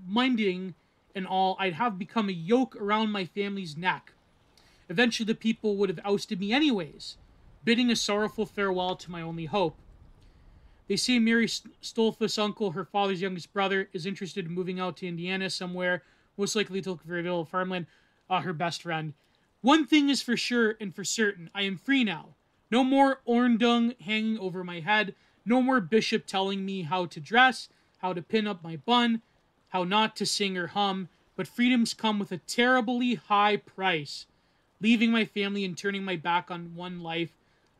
minding and all. I'd have become a yoke around my family's neck. Eventually, the people would have ousted me anyways, bidding a sorrowful farewell to my only hope. They say Mary Stolfus' uncle, her father's youngest brother, is interested in moving out to Indiana somewhere, most likely to look for a little farmland, her best friend. One thing is for sure and for certain, I am free now. No more orndung hanging over my head, no more bishop telling me how to dress, how to pin up my bun, how not to sing or hum, but freedoms come with a terribly high price, leaving my family and turning my back on one life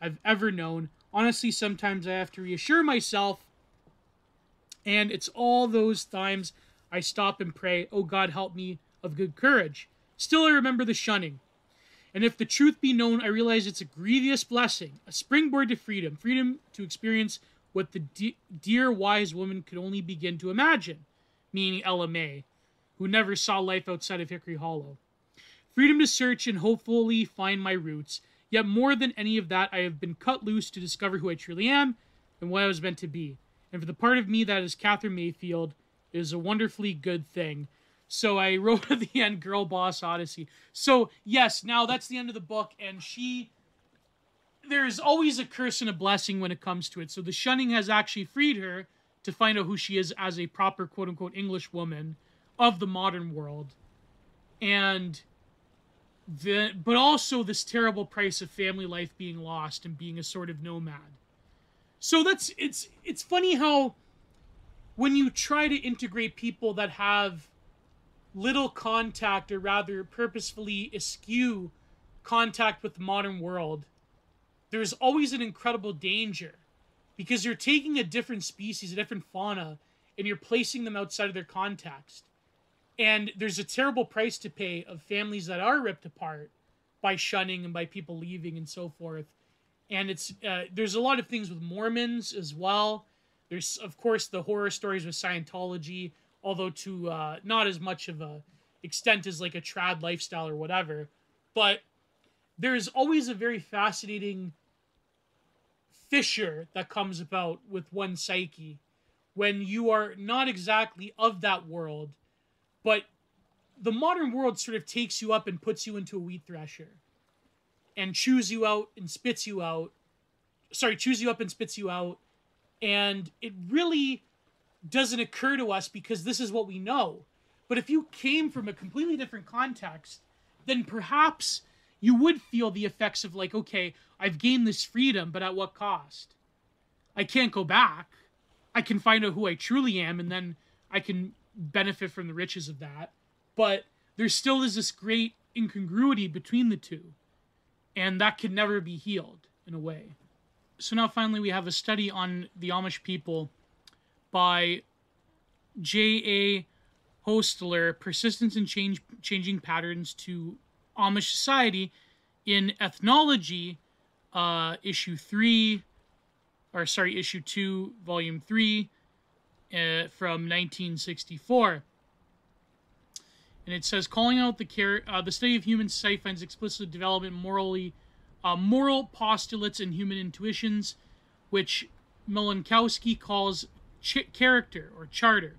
I've ever known. Honestly, sometimes I have to reassure myself, and it's all those times I stop and pray, oh God, help me of good courage. Still, I remember the shunning. And if the truth be known, I realize it's a grievous blessing, a springboard to freedom, freedom to experience what the dear wise woman could only begin to imagine, meaning Ella May, who never saw life outside of Hickory Hollow. Freedom to search and hopefully find my roots. Yet more than any of that, I have been cut loose to discover who I truly am and what I was meant to be. And for the part of me that is Kathryn Mayfield, it is a wonderfully good thing. So I wrote at the end, Girl Boss Odyssey. So yes, now that's the end of the book, and there's always a curse and a blessing when it comes to it. So the shunning has actually freed her to find out who she is as a proper quote-unquote English woman of the modern world. And but also this terrible price of family life being lost and being a sort of nomad. So it's funny how when you try to integrate people that have little contact, or rather purposefully eschew contact with the modern world, there's always an incredible danger, because you're taking a different species, a different fauna, and you're placing them outside of their context. And there's a terrible price to pay of families that are ripped apart by shunning and by people leaving and so forth. And it's there's a lot of things with Mormons as well. There's, of course, the horror stories with Scientology, although to not as much of a extent as like a trad lifestyle or whatever. But there's always a very fascinating fissure that comes about with one psyche when you are not exactly of that world, but the modern world sort of takes you up and puts you into a wheat thresher and chews you out and spits you out. Sorry, chews you up and spits you out. And it really doesn't occur to us because this is what we know. But if you came from a completely different context, then perhaps you would feel the effects of like, okay, I've gained this freedom, but at what cost? I can't go back. I can find out who I truly am, and then I can benefit from the riches of that. But there still is this great incongruity between the two, and that can never be healed in a way. So now finally we have a study on the Amish people by J.A. Hostler, Persistence in Changing Patterns to Amish Society in Ethnology, issue 2, volume 3, from 1964. And it says, calling out the study of human society finds explicit development moral postulates and human intuitions, which Milankowski calls character or charter.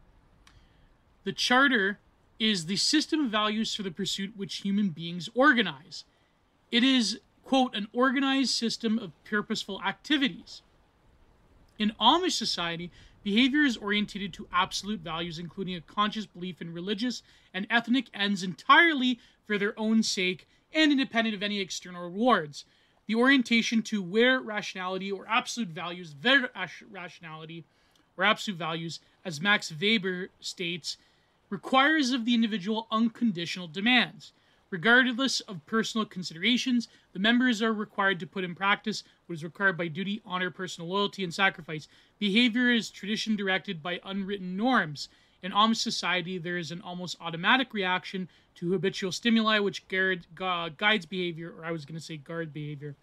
The charter is the system of values for the pursuit which human beings organize. It is, quote, an organized system of purposeful activities. In Amish society, behavior is orientated to absolute values, including a conscious belief in religious and ethnic ends entirely for their own sake and independent of any external rewards. The orientation to where rationality or absolute values, as Max Weber states, requires of the individual unconditional demands. Regardless of personal considerations, the members are required to put in practice what is required by duty, honor, personal loyalty, and sacrifice. Behavior is tradition directed by unwritten norms. In Amish society, there is an almost automatic reaction to habitual stimuli which guides behavior, or I was going to say guard behavior,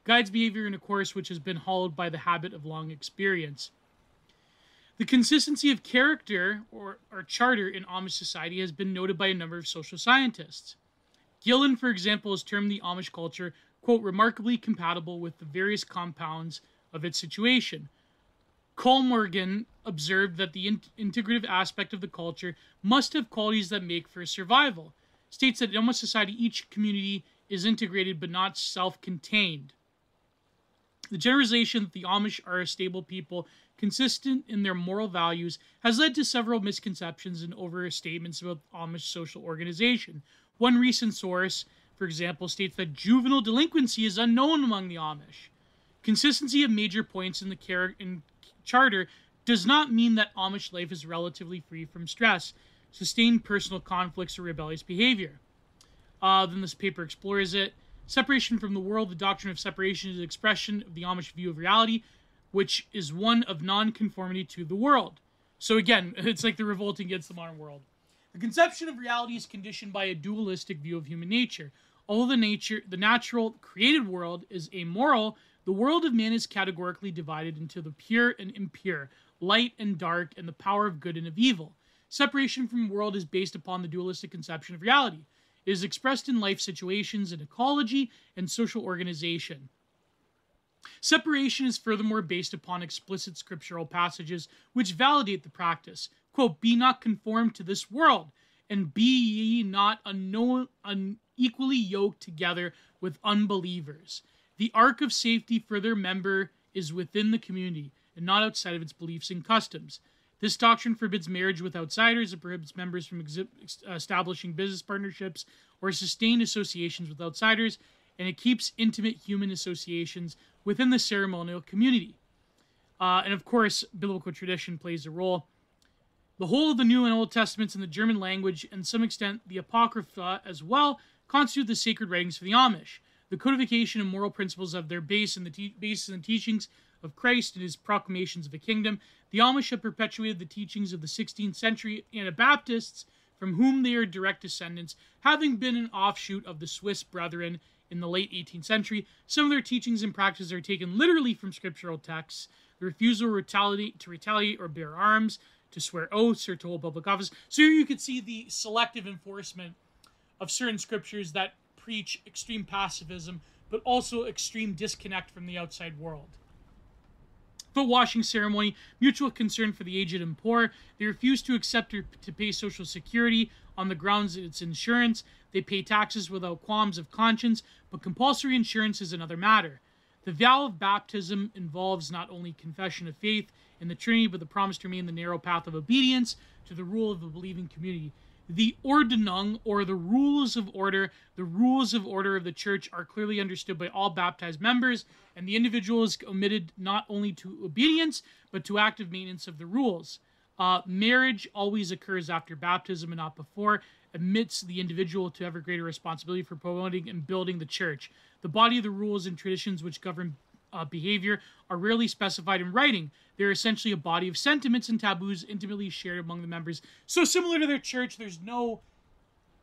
guides behavior in a course which has been hollowed by the habit of long experience. The consistency of character, or charter, in Amish society has been noted by a number of social scientists. Gillen, for example, has termed the Amish culture, quote, remarkably compatible with the various compounds of its situation. Kohlmorgen observed that the integrative aspect of the culture must have qualities that make for survival. States that in Amish society, each community is integrated but not self-contained. The generalization that the Amish are a stable people, consistent in their moral values, has led to several misconceptions and overstatements about Amish social organization. One recent source, for example, states that juvenile delinquency is unknown among the Amish. Consistency of major points in the charter does not mean that Amish life is relatively free from stress, sustained personal conflicts, or rebellious behavior. Then this paper explores it. Separation from the world. The doctrine of separation is an expression of the Amish view of reality, which is one of non-conformity to the world. So again, it's like the revolt against the modern world. The conception of reality is conditioned by a dualistic view of human nature. Although the natural created world is amoral, the world of man is categorically divided into the pure and impure, light and dark, and the power of good and of evil. Separation from the world is based upon the dualistic conception of reality. It is expressed in life situations, in ecology, and social organization. Separation is furthermore based upon explicit scriptural passages which validate the practice. Quote, be not conformed to this world, and be ye not unequally yoked together with unbelievers. The ark of safety for their member is within the community. and not outside of its beliefs and customs. This doctrine forbids marriage with outsiders. It prohibits members from establishing business partnerships or sustained associations with outsiders, and it keeps intimate human associations within the ceremonial community. And of course, biblical tradition plays a role. The whole of the New and Old Testaments in the German language, and to some extent the Apocrypha as well, constitute the sacred writings for the Amish. The codification and moral principles have their base in the teachings of Christ and his proclamations of a kingdom. The Amish have perpetuated the teachings of the 16th century Anabaptists, from whom they are direct descendants, having been an offshoot of the Swiss Brethren in the late 18th century. Some of their teachings and practices are taken literally from scriptural texts. The refusal to retaliate or bear arms, to swear oaths, or to hold public office. So here you could see the selective enforcement of certain scriptures that preach extreme pacifism, but also extreme disconnect from the outside world. Foot washing ceremony, mutual concern for the aged and poor. They refuse to accept or to pay Social Security on the grounds that it's insurance. They pay taxes without qualms of conscience, but compulsory insurance is another matter. The vow of baptism involves not only confession of faith in the Trinity, but the promise to remain the narrow path of obedience to the rule of the believing community. The Ordnung, or the rules of order of the church are clearly understood by all baptized members, and the individual is committed not only to obedience, but to active maintenance of the rules. Marriage always occurs after baptism and not before, admits the individual to ever greater responsibility for promoting and building the church. The body of the rules and traditions which govern behavior are rarely specified in writing. They're essentially a body of sentiments and taboos intimately shared among the members. So similar to their church, there's no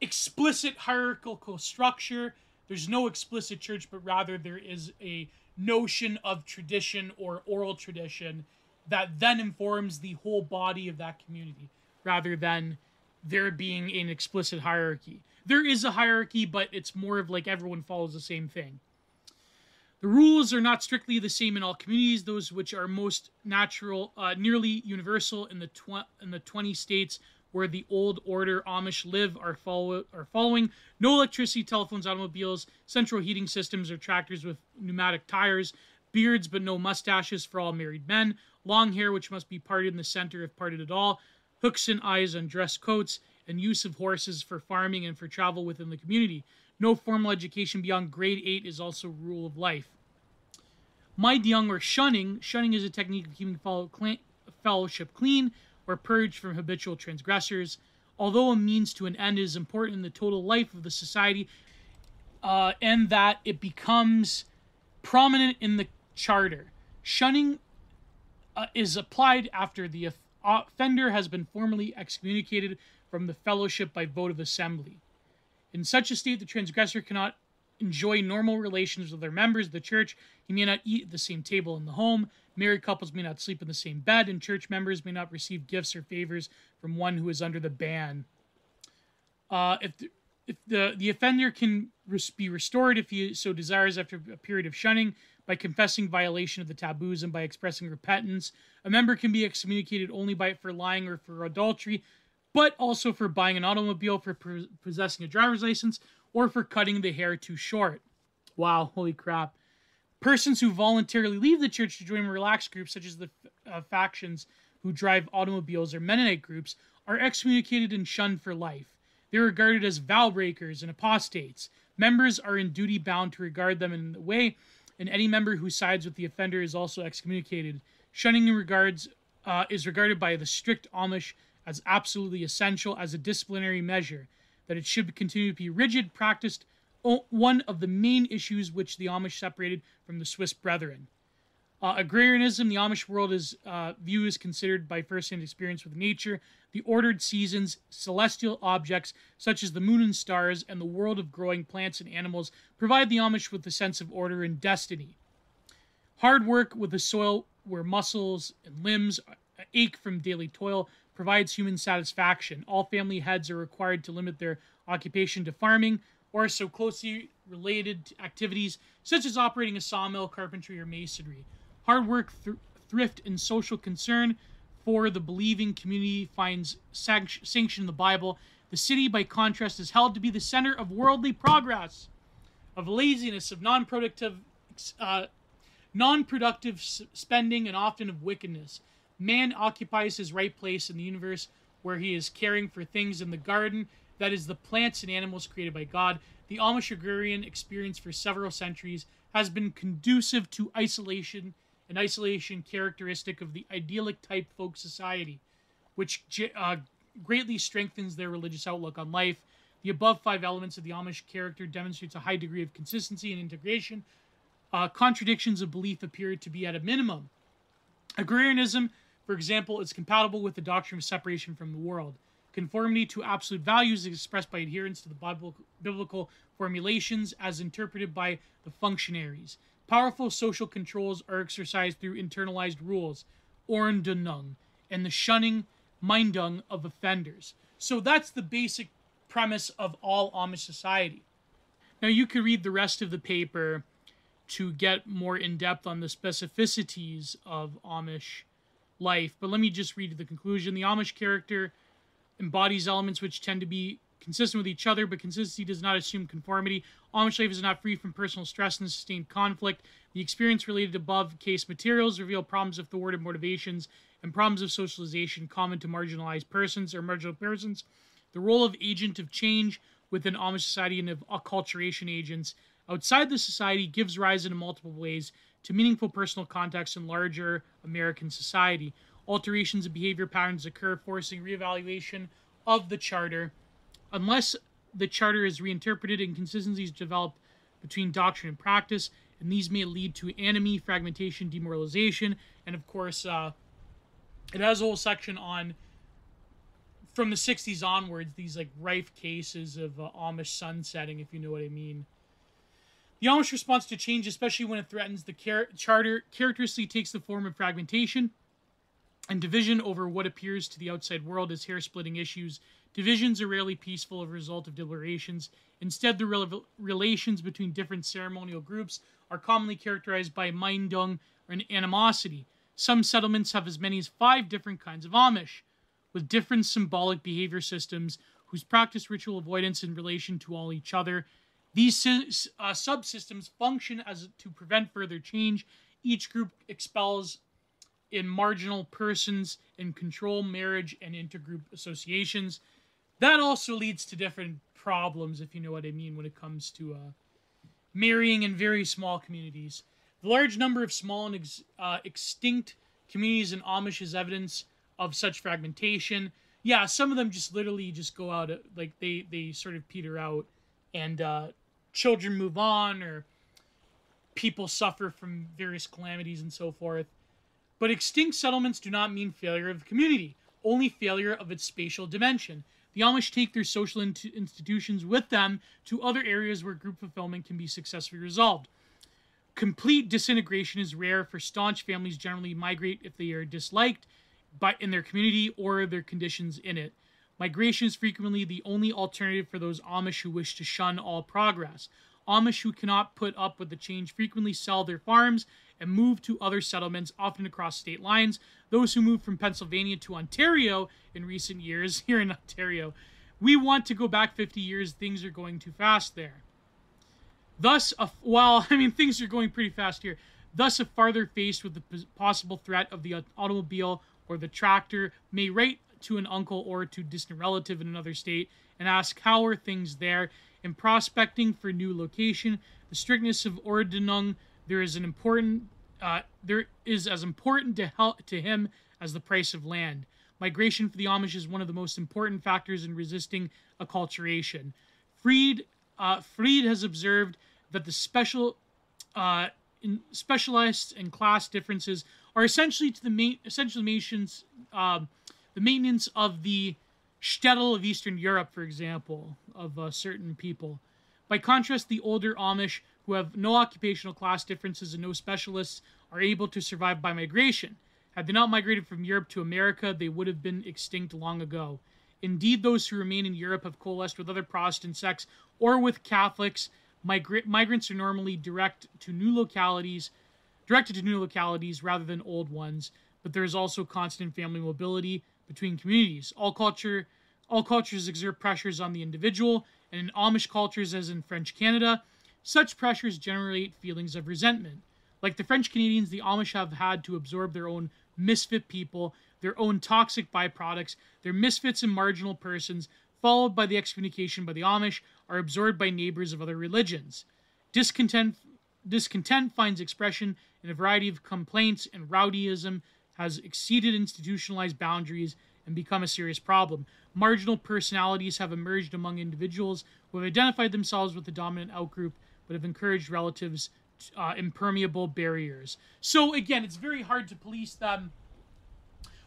explicit hierarchical structure. There's no explicit church, but rather there is a notion of tradition or oral tradition that then informs the whole body of that community, rather than there being an explicit hierarchy. There is a hierarchy, but it's more of like everyone follows the same thing. The rules are not strictly the same in all communities. Those which are most natural, nearly universal in the 20 states where the old order Amish live are following: no electricity, telephones, automobiles, central heating systems, or tractors with pneumatic tires; beards but no mustaches for all married men; long hair which must be parted in the center if parted at all; hooks and eyes on dress coats; and use of horses for farming and for travel within the community. No formal education beyond grade 8 is also rule of life. Myung, or shunning. Shunning is a technique of keeping fellowship clean or purged from habitual transgressors. Although a means to an end, it is important in the total life of the society, and that it becomes prominent in the charter. Shunning is applied after the offender has been formally excommunicated from the fellowship by vote of assembly. In such a state, the transgressor cannot enjoy normal relations with their members of the church. He may not eat at the same table in the home. Married couples may not sleep in the same bed, and church members may not receive gifts or favors from one who is under the ban. If the offender can be restored if he so desires after a period of shunning by confessing violation of the taboos and by expressing repentance. A member can be excommunicated only for lying or for adultery, but also for buying an automobile, for possessing a driver's license, or for cutting the hair too short. Wow, holy crap. Persons who voluntarily leave the church to join relaxed groups, such as the factions who drive automobiles or Mennonite groups, are excommunicated and shunned for life. They are regarded as vow breakers and apostates. Members are in duty bound to regard them in the way, and any member who sides with the offender is also excommunicated. Shunning is regarded by the strict Amish as absolutely essential as a disciplinary measure, that it should continue to be rigid, practiced, one of the main issues which the Amish separated from the Swiss Brethren. Agrarianism, the Amish world is view is considered by first-hand experience with nature. The ordered seasons, celestial objects such as the moon and stars, and the world of growing plants and animals provide the Amish with a sense of order and destiny. Hard work with the soil where muscles and limbs ache from daily toil provides human satisfaction. All family heads are required to limit their occupation to farming or so closely related activities such as operating a sawmill, carpentry, or masonry. Hard work, thrift, and social concern for the believing community finds sanction in the Bible. The city, by contrast, is held to be the center of worldly progress, of laziness, of non-productive non-productive spending, and often of wickedness. Man occupies his right place in the universe where he is caring for things in the garden, that is, the plants and animals created by God. The Amish agrarian experience for several centuries has been conducive to isolation, an isolation characteristic of the idyllic type folk society, which greatly strengthens their religious outlook on life. The above 5 elements of the Amish character demonstrates a high degree of consistency and integration. Contradictions of belief appear to be at a minimum. Agrarianism, for example, is compatible with the doctrine of separation from the world. Conformity to absolute values is expressed by adherence to the biblical formulations as interpreted by the functionaries. Powerful social controls are exercised through internalized rules, Ordnung, and the shunning, Mindung of offenders. So that's the basic premise of all Amish society. Now you could read the rest of the paper to get more in depth on the specificities of Amish life, but let me just read the conclusion. The Amish character embodies elements which tend to be consistent with each other, but consistency does not assume conformity. Amish life is not free from personal stress and sustained conflict. The experience related above case materials reveal problems of thwarted motivations and problems of socialization common to marginalized persons or marginal persons. The role of agent of change within Amish society and of acculturation agents outside the society gives rise in multiple ways to meaningful personal contexts in larger American society. Alterations of behavior patterns occur, forcing reevaluation of the charter. Unless the charter is reinterpreted, inconsistencies develop between doctrine and practice, and these may lead to anomie, fragmentation, demoralization, and of course, it has a whole section on, from the 60s onwards, these like rife cases of Amish sunsetting, if you know what I mean. The Amish response to change, especially when it threatens the charter, characteristically takes the form of fragmentation and division over what appears to the outside world as hair-splitting issues. Divisions are rarely peaceful as a result of deliberations. Instead, the relations between different ceremonial groups are commonly characterized by Mindung or an animosity. Some settlements have as many as 5 different kinds of Amish, with different symbolic behavior systems whose practice ritual avoidance in relation to all each other. These subsystems function as to prevent further change. Each group expels in marginal persons and control marriage and intergroup associations. That also leads to different problems, if you know what I mean, when it comes to marrying in very small communities. The large number of small and extinct communities in Amish is evidence of such fragmentation. Yeah, some of them just literally just go out, like they sort of peter out, and children move on, or people suffer from various calamities and so forth. But extinct settlements do not mean failure of the community, only failure of its spatial dimension. The Amish take their social institutions with them to other areas where group fulfillment can be successfully resolved. Complete disintegration is rare, for staunch families generally migrate if they are disliked in their community or their conditions in it. Migration is frequently the only alternative for those Amish who wish to shun all progress. Amish who cannot put up with the change frequently sell their farms and move to other settlements, often across state lines. Those who moved from Pennsylvania to Ontario in recent years, here in Ontario, we want to go back 50 years, things are going too fast there. Thus, things are going pretty fast here. Thus, if farther faced with the possible threat of the automobile or the tractor, may write to an uncle or to a distant relative in another state and ask how are things there. In prospecting for new location, the strictness of Ordnung there is as important to him as the price of land. Migration for the Amish is one of the most important factors in resisting acculturation. Fried has observed that the specialized and class differences are essentially to the maintenance of the shtetl of Eastern Europe, for example, of certain people. By contrast, the older Amish, who have no occupational class differences and no specialists, are able to survive by migration. Had they not migrated from Europe to America, they would have been extinct long ago. Indeed, those who remain in Europe have coalesced with other Protestant sects or with Catholics. Migrants are normally directed to new localities rather than old ones, but there is also constant family mobility between communities. All cultures exert pressures on the individual, and in Amish cultures, as in French Canada, such pressures generate feelings of resentment. Like the French Canadians, the Amish have had to absorb their own misfit people, their own toxic byproducts, their misfits and marginal persons, followed by the excommunication by the Amish, are absorbed by neighbors of other religions. Discontent finds expression in a variety of complaints, and rowdyism has exceeded institutionalized boundaries and become a serious problem. Marginal personalities have emerged among individuals who have identified themselves with the dominant outgroup, but have encouraged relatives impermeable barriers. So again, it's very hard to police them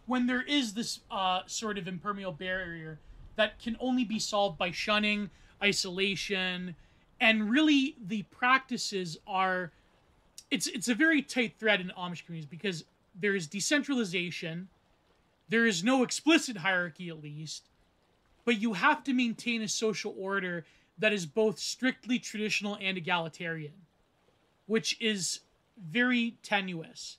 when there is this sort of impermeable barrier that can only be solved by shunning, isolation, and really the practices are, it's a very tight thread in Amish communities because there is decentralization, there is no explicit hierarchy at least, but you have to maintain a social order that is both strictly traditional and egalitarian, which is very tenuous.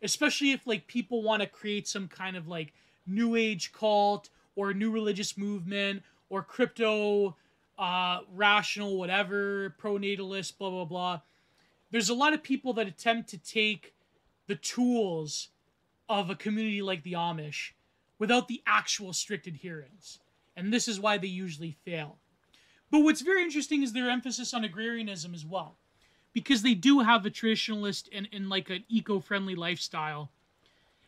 Especially if like people want to create some kind of like new age cult or new religious movement or crypto rational whatever, pro-natalist, blah blah blah. There's a lot of people that attempt to take the tools of a community like the Amish without the actual strict adherence. And this is why they usually fail. But what's very interesting is their emphasis on agrarianism as well, because they do have a traditionalist and like an eco-friendly lifestyle,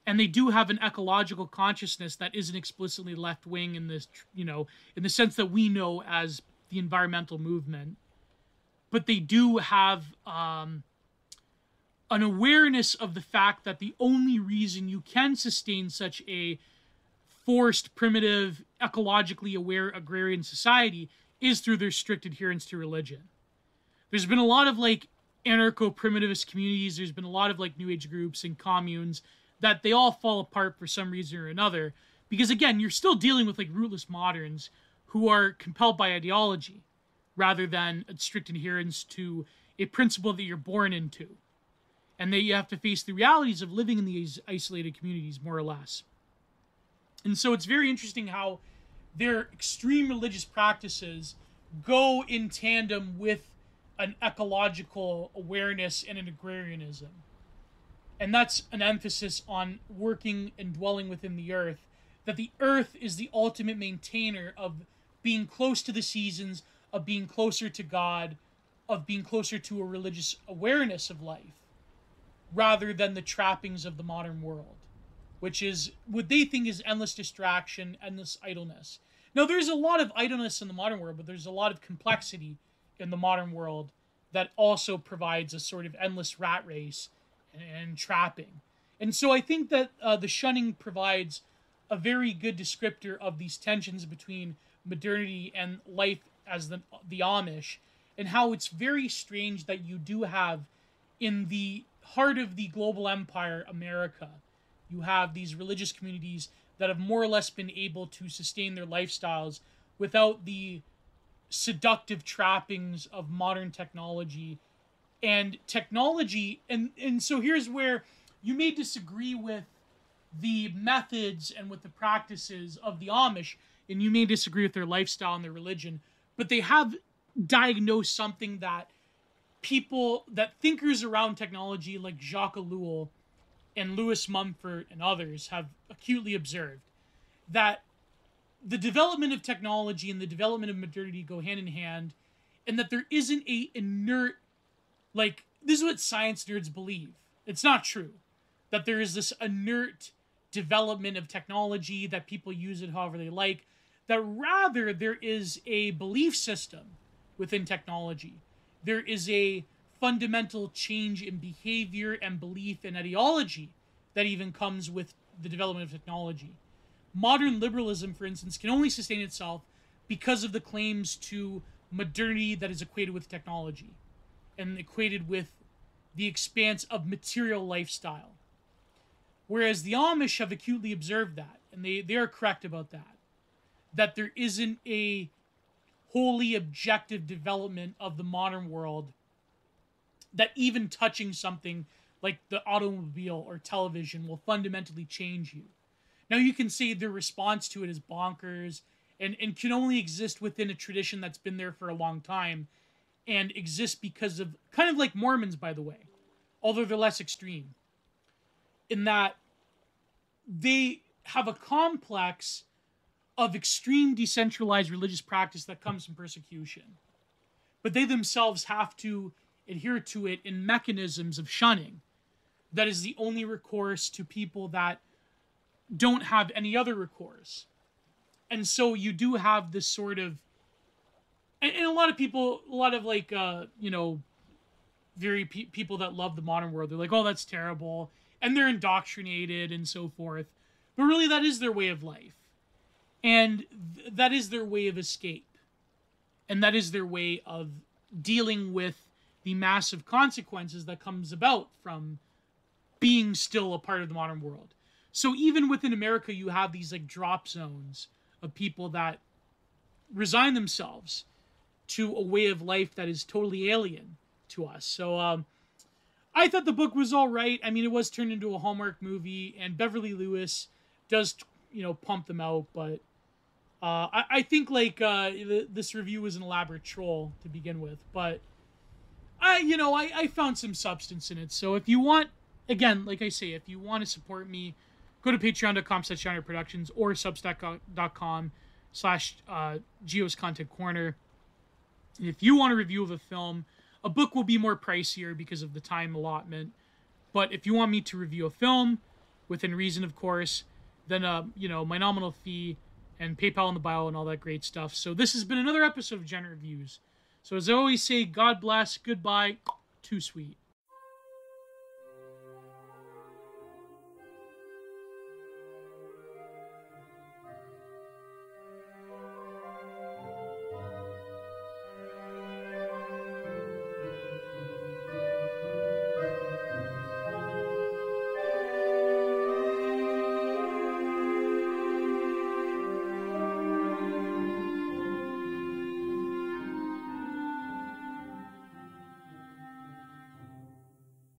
and they do have an ecological consciousness that isn't explicitly left-wing in this, you know, in the sense that we know as the environmental movement. But they do have an awareness of the fact that the only reason you can sustain such a forced, primitive, ecologically aware agrarian society is through their strict adherence to religion. There's been a lot of like anarcho-primitivist communities, there's been a lot of like new age groups and communes that they all fall apart for some reason or another, because again, you're still dealing with like rootless moderns who are compelled by ideology rather than a strict adherence to a principle that you're born into, and that you have to face the realities of living in these isolated communities, more or less. And so it's very interesting how their extreme religious practices go in tandem with an ecological awareness and an agrarianism. And that's an emphasis on working and dwelling within the earth, that the earth is the ultimate maintainer of being close to the seasons, of being closer to God, of being closer to a religious awareness of life, rather than the trappings of the modern world, which is what they think is endless distraction, endless idleness. Now, there's a lot of idleness in the modern world, but there's a lot of complexity in the modern world that also provides a sort of endless rat race and trapping. And so I think that the shunning provides a very good descriptor of these tensions between modernity and life as the Amish, and how it's very strange that you do have in the heart of the global empire, America, you have these religious communities that have more or less been able to sustain their lifestyles without the seductive trappings of modern technology. And so here's where you may disagree with the methods and with the practices of the Amish, and you may disagree with their lifestyle and their religion, but they have diagnosed something that thinkers around technology like Jacques Ellul and Lewis Mumford and others have acutely observed, that the development of technology and the development of modernity go hand in hand, and that there isn't a inert, like, this is what science nerds believe. It's not true. That there is this inert development of technology, that people use it however they like, that rather there is a belief system within technology. There is a fundamental change in behavior and belief and ideology that even comes with the development of technology. Modern liberalism, for instance, can only sustain itself because of the claims to modernity that is equated with technology and equated with the expanse of material lifestyle. Whereas the Amish have acutely observed that, and they are correct about that there isn't a wholly objective development of the modern world, that even touching something like the automobile or television will fundamentally change you. Now, you can say their response to it is bonkers and can only exist within a tradition that's been there for a long time and exists because of, kind of like Mormons, by the way. although they're less extreme, in that they have a complex of extreme decentralized religious practice that comes from persecution. But they themselves have to adhere to it in mechanisms of shunning. That is the only recourse to people that don't have any other recourse. And so you do have this sort of, and a lot of people, a lot of like, very people that love the modern world, they're like, oh, that's terrible. And they're indoctrinated and so forth. But really, that is their way of life. And that is their way of escape. And that is their way of dealing with the massive consequences that comes about from being still a part of the modern world. So even within America, you have these like drop zones of people that resign themselves to a way of life that is totally alien to us. So I thought the book was all right. I mean, it was turned into a Hallmark movie, and Beverly Lewis does, pump them out. But I think like this review was an elaborate troll to begin with. But I found some substance in it. So if you want, again, like I say, if you want to support me, go to patreon.com/Productions or substack.com/Gio's Content Corner. If you want a review of a film, a book will be more pricier because of the time allotment. But if you want me to review a film, within reason, of course, then, my nominal fee and PayPal in the bio and all that great stuff. So this has been another episode of Gen Reviews. So as I always say, God bless, goodbye, too sweet.